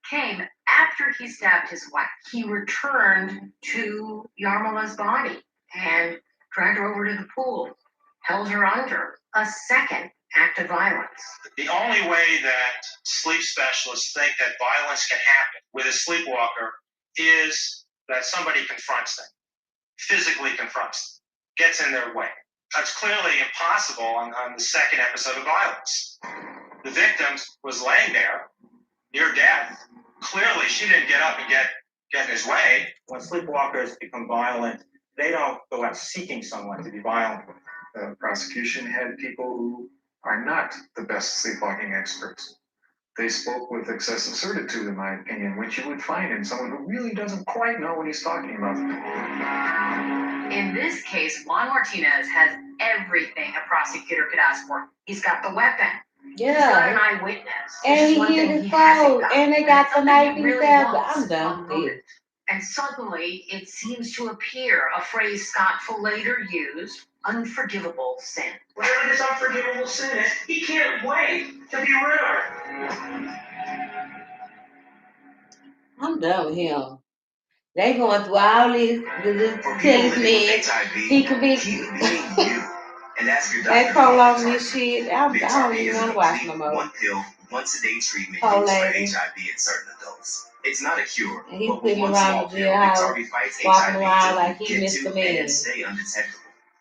[SPEAKER 10] came after he stabbed his wife. He returned to Yarmala's body and dragged her over to the pool, held her under. A second act of violence.
[SPEAKER 11] The only way that sleep specialists think that violence can happen with a sleepwalker is that somebody confronts them, physically confronts them, gets in their way. That's clearly impossible on the second episode of violence. The victim was laying there near death. Clearly, she didn't get up and get in his way.
[SPEAKER 12] When sleepwalkers become violent, they don't go out seeking someone to be violent with.
[SPEAKER 6] The prosecution had people who are not the best sleepwalking experts. They spoke with excessive certitude, in my opinion, which you would find in someone who really doesn't quite know what he's talking about.
[SPEAKER 10] In this case, Juan Martinez has everything a prosecutor could ask for. He's got the weapon. He's got an
[SPEAKER 1] Yeah.
[SPEAKER 10] eyewitness.
[SPEAKER 1] And
[SPEAKER 10] This is
[SPEAKER 1] he
[SPEAKER 10] one
[SPEAKER 1] hit
[SPEAKER 10] thing
[SPEAKER 1] his
[SPEAKER 10] he hasn't
[SPEAKER 1] phone.
[SPEAKER 10] got.
[SPEAKER 1] And they got
[SPEAKER 10] it's
[SPEAKER 1] the
[SPEAKER 10] something
[SPEAKER 1] night
[SPEAKER 10] he
[SPEAKER 1] he
[SPEAKER 10] really
[SPEAKER 1] stabbed her.
[SPEAKER 10] wants,
[SPEAKER 1] I'm
[SPEAKER 10] a
[SPEAKER 1] done with
[SPEAKER 10] motive.
[SPEAKER 1] this.
[SPEAKER 10] And suddenly, it seems to appear a phrase Scott Falater used, unforgivable sin.
[SPEAKER 13] Whatever this unforgivable sin is, he can't wait to be rid of her.
[SPEAKER 1] I'm done with him. They going through all this to tell this man he could be.
[SPEAKER 21] And ask your
[SPEAKER 1] They
[SPEAKER 21] doctor.
[SPEAKER 1] prolong this shit. I
[SPEAKER 21] Big
[SPEAKER 1] don't
[SPEAKER 21] Target
[SPEAKER 1] even
[SPEAKER 21] is
[SPEAKER 1] want
[SPEAKER 21] a
[SPEAKER 1] to watch
[SPEAKER 21] complete
[SPEAKER 1] no more.
[SPEAKER 21] one pill, once a day treatment
[SPEAKER 1] Oh,
[SPEAKER 21] used for
[SPEAKER 1] lady.
[SPEAKER 21] HIV in certain adults. It's not a cure,
[SPEAKER 1] And he's
[SPEAKER 21] but with
[SPEAKER 1] sitting
[SPEAKER 21] one
[SPEAKER 1] around
[SPEAKER 21] small
[SPEAKER 1] the
[SPEAKER 21] pill,
[SPEAKER 1] jail
[SPEAKER 21] Big
[SPEAKER 1] house,
[SPEAKER 21] Target fights
[SPEAKER 1] walking
[SPEAKER 21] HIV
[SPEAKER 1] around
[SPEAKER 21] till
[SPEAKER 1] like
[SPEAKER 21] you
[SPEAKER 1] he
[SPEAKER 21] get
[SPEAKER 1] missed
[SPEAKER 21] to
[SPEAKER 1] a man.
[SPEAKER 21] and stay undetectable.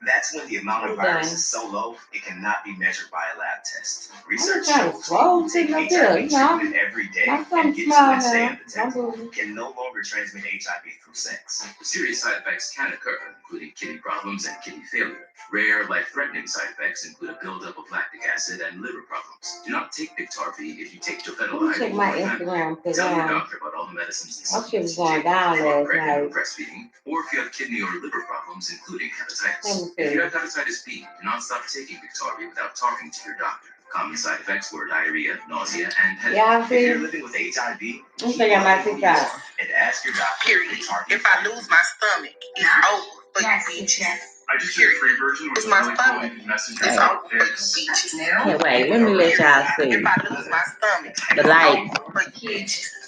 [SPEAKER 21] That's when the amount
[SPEAKER 1] I'm
[SPEAKER 21] of virus
[SPEAKER 1] done.
[SPEAKER 21] is so low, it cannot be measured by a lab test.
[SPEAKER 1] I'm
[SPEAKER 21] Research
[SPEAKER 1] just kind of
[SPEAKER 21] shows
[SPEAKER 1] slow
[SPEAKER 21] people take
[SPEAKER 1] sitting up here,
[SPEAKER 21] HIV
[SPEAKER 1] you know.
[SPEAKER 21] treatment every day
[SPEAKER 1] My
[SPEAKER 21] and
[SPEAKER 1] stomach's
[SPEAKER 21] get to
[SPEAKER 1] small
[SPEAKER 21] and stay
[SPEAKER 1] now.
[SPEAKER 21] undetected can no longer transmit HIV through sex.
[SPEAKER 22] Serious side effects can occur, including kidney problems and kidney failure. Rare, life-threatening side effects include a buildup of lactic acid and liver problems. Do not take Biktarvy if you take
[SPEAKER 1] Let
[SPEAKER 22] dofetilide
[SPEAKER 1] me check
[SPEAKER 22] or
[SPEAKER 1] my
[SPEAKER 22] Norepinephrine.
[SPEAKER 1] Instagram because
[SPEAKER 22] Tell your doctor about all the medicines and
[SPEAKER 1] my shit was
[SPEAKER 22] supplements you
[SPEAKER 1] going
[SPEAKER 22] take
[SPEAKER 1] down
[SPEAKER 22] if you are
[SPEAKER 1] last
[SPEAKER 22] pregnant or
[SPEAKER 1] night.
[SPEAKER 22] breastfeeding, or if you have kidney or liver problems, including
[SPEAKER 1] Let
[SPEAKER 22] hepatitis.
[SPEAKER 1] me
[SPEAKER 22] If you
[SPEAKER 1] see.
[SPEAKER 22] have hepatitis B, do not stop taking Biktarvy without talking to your doctor. Common side effects were diarrhea, nausea, and headache.
[SPEAKER 1] Y'all
[SPEAKER 21] If
[SPEAKER 1] see?
[SPEAKER 21] you're living with HIV,
[SPEAKER 1] I'm thinking I might take that.
[SPEAKER 21] and ask your doctor.
[SPEAKER 23] Period. If I lose my stomach, it's over for you bitches.
[SPEAKER 6] I just did a free version, which
[SPEAKER 23] It's
[SPEAKER 6] is
[SPEAKER 23] my
[SPEAKER 6] really cool.
[SPEAKER 23] stomach.
[SPEAKER 6] You can message
[SPEAKER 23] It's
[SPEAKER 6] her.
[SPEAKER 23] over for you bitches.
[SPEAKER 1] Yeah, wait, let me let y'all see.
[SPEAKER 23] If I lose my stomach,
[SPEAKER 1] The light.
[SPEAKER 23] it's over for you bitches.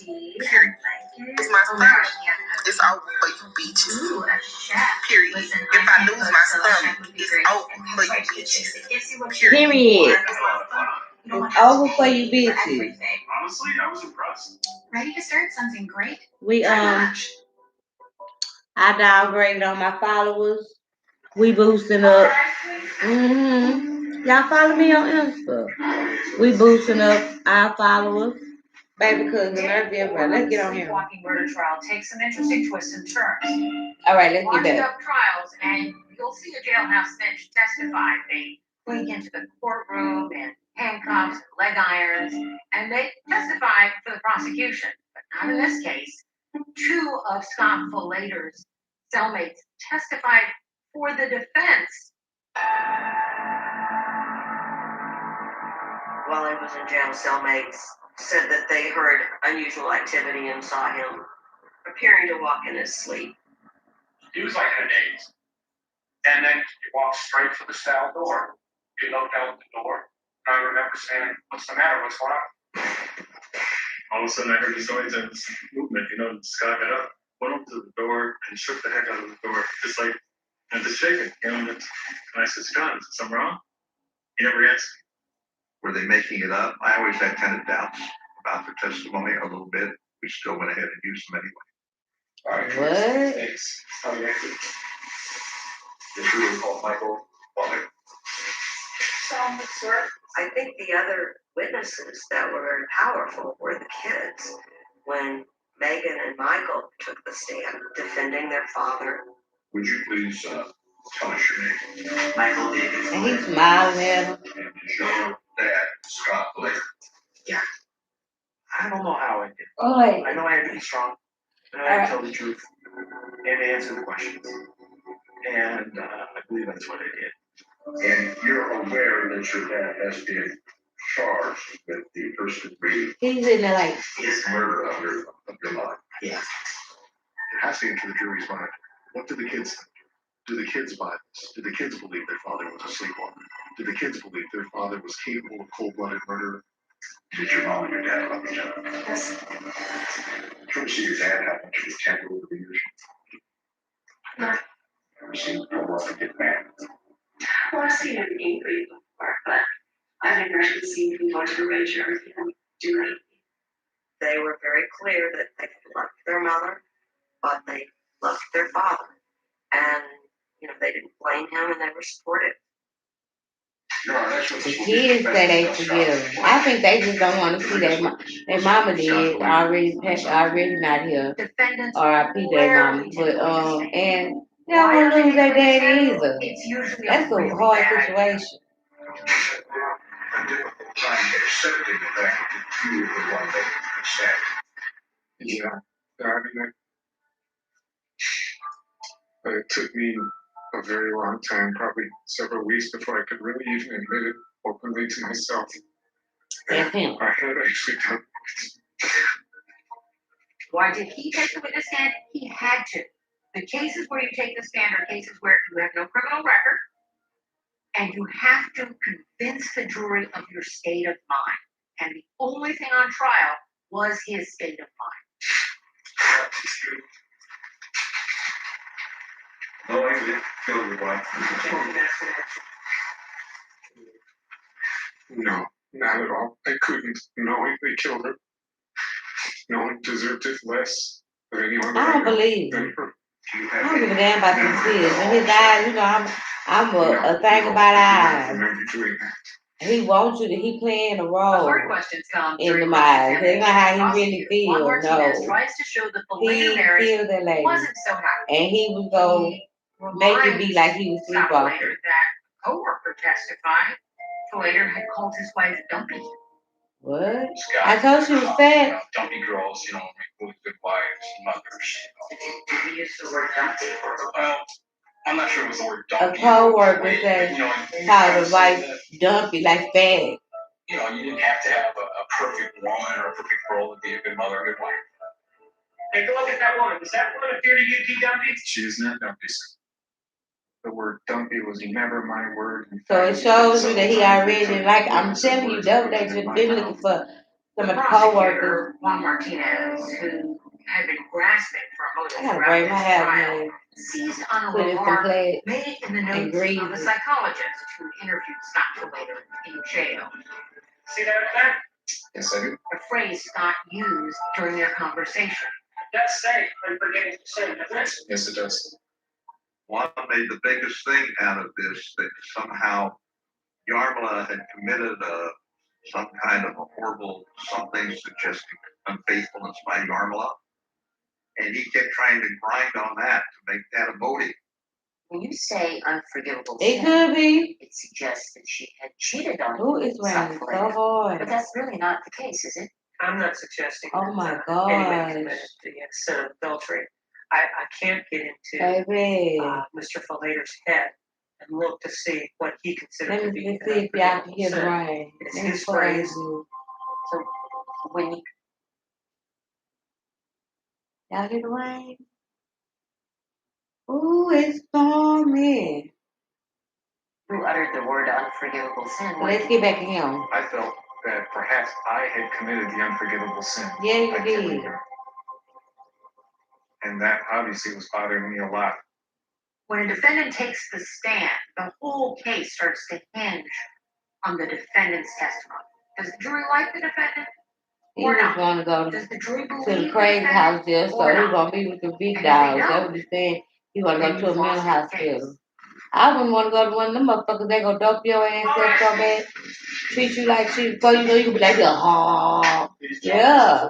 [SPEAKER 23] Period. It's my stomach. It's over for you bitches. Period. If I lose my stomach, it's over for you bitches.
[SPEAKER 1] Period. It's over for you bitches.
[SPEAKER 6] Honestly, I was impressed.
[SPEAKER 10] Ready to start something great?
[SPEAKER 1] We I downgraded on my followers. We boosting up. Y'all follow me on Insta. We boosting up our followers. Baby cousin, Murphy, everybody. Let's get on here.
[SPEAKER 10] Sleepwalking murder trial takes some interesting twists and turns.
[SPEAKER 1] All right, let's get
[SPEAKER 10] Watch
[SPEAKER 1] back.
[SPEAKER 10] enough trials, and you'll see a jailhouse snitch testify. They break into the courtroom in handcuffs, leg irons, and they testify for the prosecution. But not in this case. 2 of Scott Folater's cellmates testified for the defense.
[SPEAKER 14] While he was in jail, cellmates said that they heard unusual activity and saw him appearing to walk in his sleep.
[SPEAKER 13] He was like in a daze. And then he walked straight for the cell door. He looked out the door. I remember saying, "What's the matter? What's going on?"
[SPEAKER 5] All of a sudden, I heard this noise and this movement. Scott got up, went up to the door, and shook the heck out of the door, just like, just shaking. And I said, "Scott, is something wrong?" He never answered.
[SPEAKER 4] Were they making it up? I always had kind of doubts about their testimony a little bit. We still went ahead and used them anyway.
[SPEAKER 3] All right.
[SPEAKER 1] What?
[SPEAKER 3] Thanks. Okay. The true called Michael Butler.
[SPEAKER 14] I think the other witnesses that were very powerful were the kids. When Megan and Michael took the stand defending their father.
[SPEAKER 15] Would you please tell us your name?
[SPEAKER 12] Michael Davis.
[SPEAKER 1] And he's smiling at him.
[SPEAKER 15] And is your dad Scott Blair?
[SPEAKER 12] Yeah. I don't know how I did.
[SPEAKER 1] Oh, wait.
[SPEAKER 12] I know I had to be strong. I know I had to tell the truth and answer the questions. And I believe that's what I did.
[SPEAKER 15] And you're aware that your dad has been charged with the first degree
[SPEAKER 1] He's in there like,
[SPEAKER 15] murder of your mother.
[SPEAKER 12] Yeah.
[SPEAKER 5] It has to get to the jury's mind. What do the kids think? Do the kids buy this? Do the kids believe their father was a sleepwalker? Do the kids believe their father was capable of cold-blooded murder?
[SPEAKER 15] Did your mom and your dad love each other?
[SPEAKER 10] Yes.
[SPEAKER 15] Did you ever see your dad happen to be tempered over the years?
[SPEAKER 10] No.
[SPEAKER 15] Ever seen your brother get mad?
[SPEAKER 10] Well, I've seen him angry before, but I've never actually seen him go to rage or do anything.
[SPEAKER 14] They were very clear that they loved their mother, but they loved their father. And, they didn't blame him and they were supportive.
[SPEAKER 1] the kids say they forgive him. I think they just don't want to see their mama did already not here.
[SPEAKER 10] Defendants
[SPEAKER 1] R.I.P. their mama. But, and they don't want to lose their daddy either. That's a hard situation.
[SPEAKER 15] A difficult time accepting the fact that you were the one that said.
[SPEAKER 6] Yeah, I mean, it took me a very long time, probably several weeks, before I could really even admit it openly to myself.
[SPEAKER 1] That's him.
[SPEAKER 6] I had actually done it.
[SPEAKER 10] Why did he take the witness stand? He had to. The cases where you take the stand are cases where you have no criminal record, and you have to convince the jury of your state of mind. And the only thing on trial was his state of mind.
[SPEAKER 15] Knowing that killed your wife.
[SPEAKER 6] No, not at all. I couldn't knowingly kill her. No one deserved it less than anyone.
[SPEAKER 1] I don't believe him. I don't give a damn about these kids. And his eyes, I'm a thing about eyes. He wants you to, he playing a role
[SPEAKER 10] Hard questions come
[SPEAKER 1] in the eyes. That's not how he really feels,
[SPEAKER 10] Juan Martinez
[SPEAKER 1] no.
[SPEAKER 10] tries to show that the
[SPEAKER 1] He
[SPEAKER 10] later marriage
[SPEAKER 1] killed that lady.
[SPEAKER 10] wasn't so happy.
[SPEAKER 1] And he was going to make it be like he was sleepwalking.
[SPEAKER 10] Later, that coworker testified. Later had called his wife dumpy.
[SPEAKER 1] What? I told you it was fat.
[SPEAKER 15] Dumpy girls, really good wives, mothers.
[SPEAKER 10] Did he use the word dumpy?
[SPEAKER 15] Well, I'm not sure it was the word
[SPEAKER 1] A
[SPEAKER 15] dumpy.
[SPEAKER 1] co-worker said, called his wife dumpy, like fat.
[SPEAKER 15] You didn't have to have a perfect woman or a perfect girl to be a good mother or a good wife.
[SPEAKER 13] Take a look at that woman. Does that woman appear to you to be dumpy?
[SPEAKER 6] She is not dumpy, sir. The word dumpy was never my word.
[SPEAKER 1] So it shows you that he already, like I'm telling you, they just been looking for some of the co-workers.
[SPEAKER 10] Juan Martinez, who had been grasping for a motive
[SPEAKER 1] I gotta
[SPEAKER 10] throughout
[SPEAKER 1] bring my
[SPEAKER 10] this
[SPEAKER 1] hair
[SPEAKER 10] trial,
[SPEAKER 1] in.
[SPEAKER 10] seized on a
[SPEAKER 1] Put in some
[SPEAKER 10] remark
[SPEAKER 1] plate
[SPEAKER 10] made in the
[SPEAKER 1] and
[SPEAKER 10] notes
[SPEAKER 1] grease
[SPEAKER 10] of the
[SPEAKER 1] it.
[SPEAKER 10] psychologist who interviewed Scott later in jail.
[SPEAKER 13] See that effect?
[SPEAKER 6] Yes, I do.
[SPEAKER 10] A phrase Scott used during their conversation.
[SPEAKER 13] That's safe when forgetting to say, doesn't it?
[SPEAKER 6] Yes, it does.
[SPEAKER 4] Juan made the biggest thing out of this, that somehow Yarmla had committed a
[SPEAKER 3] some kind of a horrible something suggesting unfaithfulness by Yarmala. And he kept trying to grind on that to make that a motive.
[SPEAKER 2] When you say unforgivable
[SPEAKER 1] It
[SPEAKER 2] sin,
[SPEAKER 1] could be.
[SPEAKER 2] it suggests that she had cheated on
[SPEAKER 1] Who
[SPEAKER 2] you.
[SPEAKER 1] is raining so
[SPEAKER 2] But
[SPEAKER 1] hard?
[SPEAKER 2] that's really not the case, is it?
[SPEAKER 12] I'm not suggesting
[SPEAKER 1] Oh my
[SPEAKER 12] that anyone
[SPEAKER 1] gosh.
[SPEAKER 12] committed the sin of adultery. I can't get into
[SPEAKER 1] Baby.
[SPEAKER 12] Mr. Falater's head and look to see what he considered
[SPEAKER 1] Let
[SPEAKER 12] to
[SPEAKER 1] me
[SPEAKER 12] be
[SPEAKER 1] see
[SPEAKER 12] an
[SPEAKER 1] if y'all can
[SPEAKER 12] unforgivable
[SPEAKER 1] hear the
[SPEAKER 12] sin.
[SPEAKER 1] rain.
[SPEAKER 12] It's
[SPEAKER 1] Let me
[SPEAKER 12] his
[SPEAKER 1] praise
[SPEAKER 12] phrase.
[SPEAKER 1] you.
[SPEAKER 2] So when you
[SPEAKER 1] Y'all hear the rain? Ooh, it's stormy.
[SPEAKER 2] uttered the word unforgivable sin,
[SPEAKER 1] Let's get back to him.
[SPEAKER 6] I felt that perhaps I had committed the unforgivable sin.
[SPEAKER 1] Yeah, you
[SPEAKER 6] by killing
[SPEAKER 1] did.
[SPEAKER 6] her. And that obviously was bothering me a lot.
[SPEAKER 10] When a defendant takes the stand, the whole case starts to hinge on the defendant's testimony. Does the jury like the defendant?
[SPEAKER 1] He
[SPEAKER 10] Or
[SPEAKER 1] was
[SPEAKER 10] not?
[SPEAKER 1] going to go
[SPEAKER 10] Does the jury
[SPEAKER 1] to the
[SPEAKER 10] believe the
[SPEAKER 1] crazy house
[SPEAKER 10] defendant?
[SPEAKER 1] just so
[SPEAKER 10] Or
[SPEAKER 1] he
[SPEAKER 10] not?
[SPEAKER 1] gonna be with the big
[SPEAKER 10] And if they
[SPEAKER 1] dogs. That's
[SPEAKER 10] don't,
[SPEAKER 1] what he's saying. He wanna
[SPEAKER 10] then
[SPEAKER 1] go to
[SPEAKER 10] you've
[SPEAKER 1] a mental
[SPEAKER 10] lost your case.
[SPEAKER 1] hospital. I wouldn't want to go to one of them motherfuckers. They gonna dump your ass up so bad, treat you like shit. Before you know, you can be like, oh, yeah.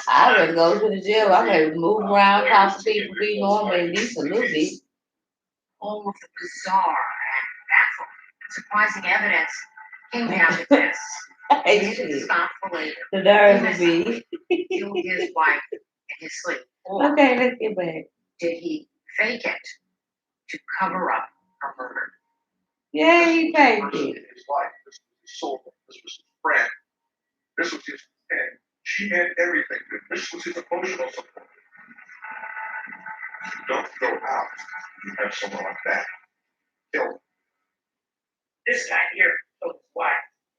[SPEAKER 1] I'd rather go to the jail. I'm ready to move around, talk to people, be normal at least a little bit.
[SPEAKER 10] All of the bizarre and baffling, surprising evidence came down to this.
[SPEAKER 1] Hey,
[SPEAKER 10] Did
[SPEAKER 1] shit.
[SPEAKER 10] Scott Falater
[SPEAKER 1] The nerve of me.
[SPEAKER 10] kill his wife in his sleep? Or
[SPEAKER 1] Okay, let's get back.
[SPEAKER 10] did he fake it to cover up her murder?
[SPEAKER 1] Yeah, he faked
[SPEAKER 3] Person
[SPEAKER 1] it.
[SPEAKER 3] in his life. This was his soul. This was his friend. This was his, and she had everything. This was his emotional support. Don't go out. You have someone like that. Kill him.
[SPEAKER 13] This guy here killed his wife.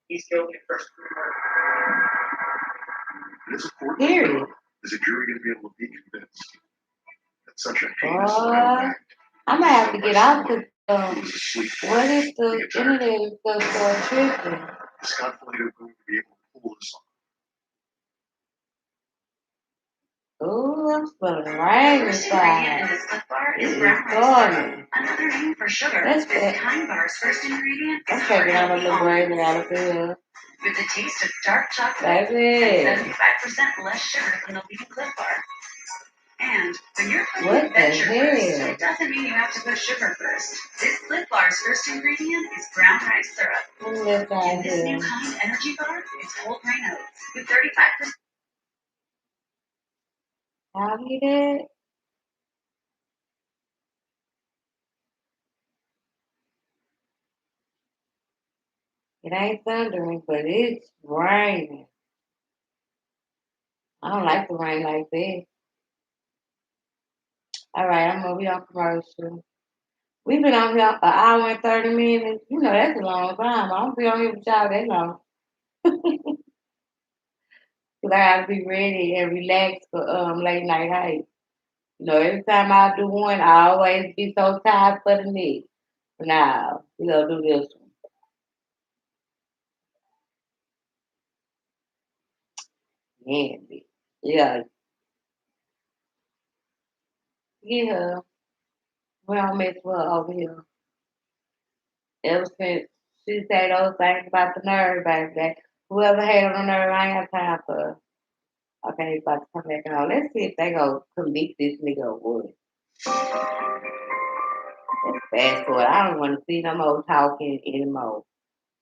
[SPEAKER 13] He's guilty of first degree murder.
[SPEAKER 3] It's important.
[SPEAKER 1] Period.
[SPEAKER 3] Is a jury going to be able to be convinced that such a heinous violent act
[SPEAKER 1] I might have to get out because
[SPEAKER 3] was asleep for
[SPEAKER 1] what
[SPEAKER 3] him?
[SPEAKER 1] if the internet is so tripping?
[SPEAKER 3] Is Scott Falater going to be able to pull this off?
[SPEAKER 1] Ooh, I'm feeling rain inside. It's stormy.
[SPEAKER 7] Another name for sugar.
[SPEAKER 1] That's
[SPEAKER 7] This
[SPEAKER 1] good.
[SPEAKER 7] kind bar's first ingredient is
[SPEAKER 1] I'm checking out a little
[SPEAKER 7] heart-healthy
[SPEAKER 1] gravy out of here.
[SPEAKER 7] with a taste of dark chocolate
[SPEAKER 1] Baby.
[SPEAKER 7] and 75% less sugar than the leading Cliff Bar. And when you're putting
[SPEAKER 1] What the
[SPEAKER 7] adventure first,
[SPEAKER 1] hell?
[SPEAKER 7] it doesn't mean you have to put sugar first. This Cliff Bar's first ingredient is brown rice syrup.
[SPEAKER 1] Who lives out
[SPEAKER 7] And this new
[SPEAKER 1] here?
[SPEAKER 7] kind energy bar is whole grain oats with 35%.
[SPEAKER 1] How he did? It ain't thundering, but it's raining. I don't like the rain like this. All right, I'm gonna be on commercial. We've been on here an hour and 30 minutes. You know, that's a long time. I don't be on here with y'all that long. Because I gotta be ready and relaxed for late night hype. You know, every time I do one, I always be so tired for the next. Now, we gonna do this one. Yeah, bitch. Yeah. Get her. We don't mess with her over here. Ever since she said those things about the nerve, baby. Whoever had on the nerve, I ain't have time for her. Okay, he's about to come back on. Let's see if they go convict this nigga or what. Let's fast forward. I don't want to see no more talking anymore.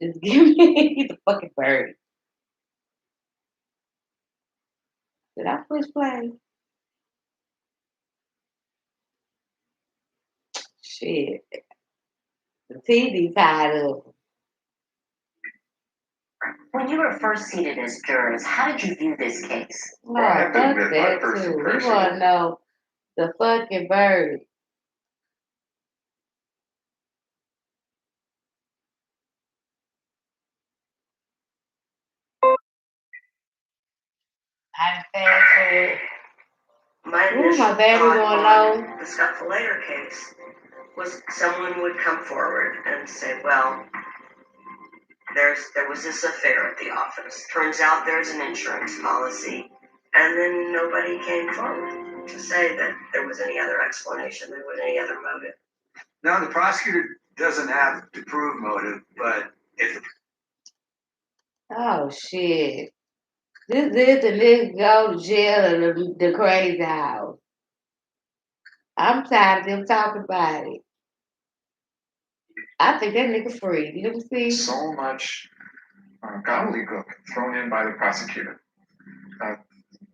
[SPEAKER 1] Just give me the fucking bird. Did I push play? Shit. The TV tied up.
[SPEAKER 2] When you were first seated as jurors, how did you view this case?
[SPEAKER 1] No, fuck that too. We want to know the fucking bird. I fast forward.
[SPEAKER 14] My
[SPEAKER 1] Ooh,
[SPEAKER 14] initial
[SPEAKER 1] my battery
[SPEAKER 14] thought
[SPEAKER 1] going
[SPEAKER 14] on
[SPEAKER 1] low.
[SPEAKER 14] the Scott Falater case was someone would come forward and say, well, there was this affair at the office. Turns out there's an insurance policy. And then nobody came forward to say that there was any other explanation, there was any other motive.
[SPEAKER 19] No, the prosecutor doesn't have to prove motive, but if
[SPEAKER 1] shit. This and this go to jail and the crazy house. I'm tired of them talking about it. I think that nigga free. Let me see.
[SPEAKER 6] So much gobbledygook thrown in by the prosecutor.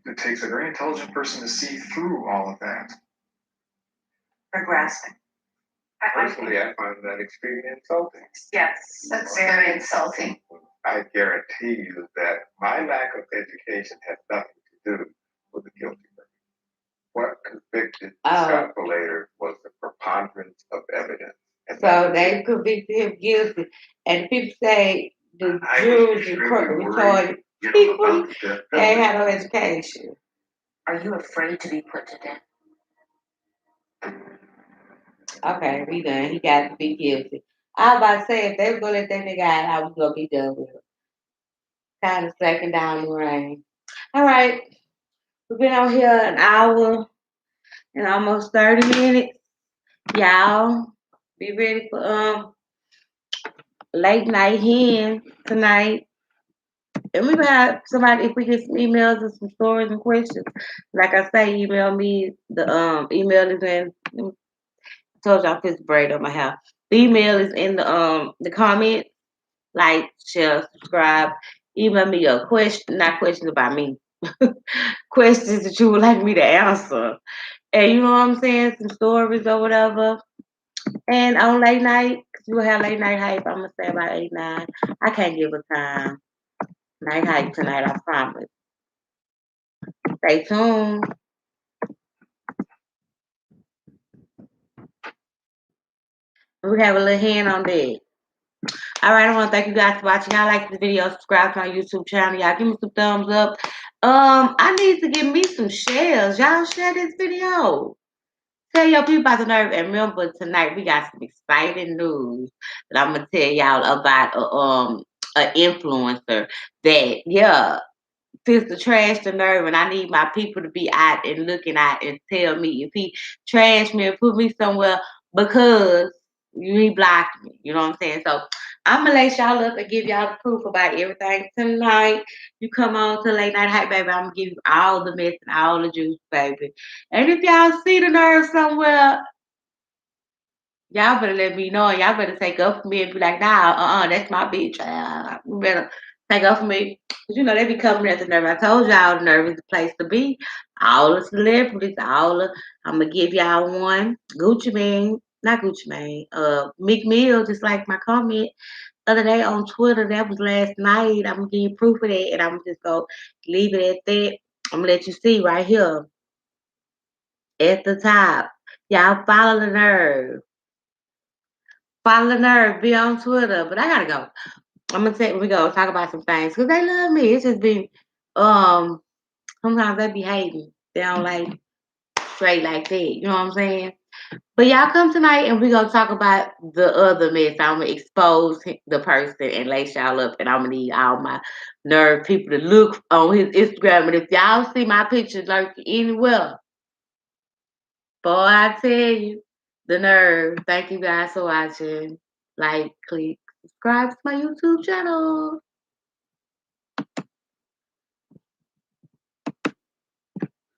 [SPEAKER 6] It takes a very intelligent person to see through all of that.
[SPEAKER 14] For grasping.
[SPEAKER 8] Personally, I find that extremely insulting.
[SPEAKER 14] Yes, that's very insulting.
[SPEAKER 8] I guarantee you that my lack of education has nothing to do with the guilty verdict. What convicted Scott Belair was the preponderance of evidence. And
[SPEAKER 1] so they convicted him guilty. And people say the jurors retarded people, they ain't had no education.
[SPEAKER 2] Are you afraid to be put to death?
[SPEAKER 1] Okay, we done. He got to be guilty. I was about to say, if they were going to let that nigga out, I was going to be done with it. Kind of slacking down the rain. All right. We've been on here an hour and almost 30 minutes. Y'all be ready for late night hen tonight. And we got somebody, if we get some emails and some stories and questions, like I say, email me. The email is in. I told y'all I put the braid on my hair. The email is in the comments. Like, share, subscribe. Email me your question, not questions about me. Questions that you would like me to answer. And you know what I'm saying? Some stories or whatever. And on late night, because we'll have late night hype, I'm going to say about 8, 9. I can't give a time. Night hype tonight, I promise. Stay tuned. We have a little hand on that. All right, I want to thank you guys for watching. Y'all like the video, subscribe to my YouTube channel. Y'all give me some thumbs up. I need to give me some shares. Y'all share this video. Tell your people about the nerve. And remember, tonight we got some exciting news that I'm gonna tell y'all about an influencer that, yeah, feels to trash the nerve, and I need my people to be out and looking out and tell me if he trash me and put me somewhere because he blocked me. You know what I'm saying? So I'm gonna lace y'all up and give y'all the proof about everything tonight. You come on to Late Night Hype, baby. I'm gonna give you all the mess and all the juice, baby. And if y'all see the nerve somewhere, y'all better let me know. Y'all better take up for me and be like, nah, that's my bitch. You better take up for me. Because, you know, they be coming at the nerve. I told y'all the nerve is the place to be. All the celebrities, I'm going to give y'all one. Gucci Mane, not Gucci Mane, Meek Mill, just like my comment other day on Twitter. That was last night. I'm going to give you proof of that. And I'm just going to leave it at that. I'm going to let you see right here at the top. Y'all follow the nerve. Follow the nerve, be on Twitter. But I gotta go. I'm gonna take we go talk about some things because they love me. It's just been sometimes they be hating. They don't like straight like that. You know what I'm saying? But y'all come tonight and we gonna talk about the other mess. I'm gonna expose the person and lace y'all up, and I'm gonna need all my nerve people to look on his Instagram. And if y'all see my pictures lurking anywhere, boy, I tell you, the nerve. Thank you guys for watching. Like, click, subscribe to my YouTube channel.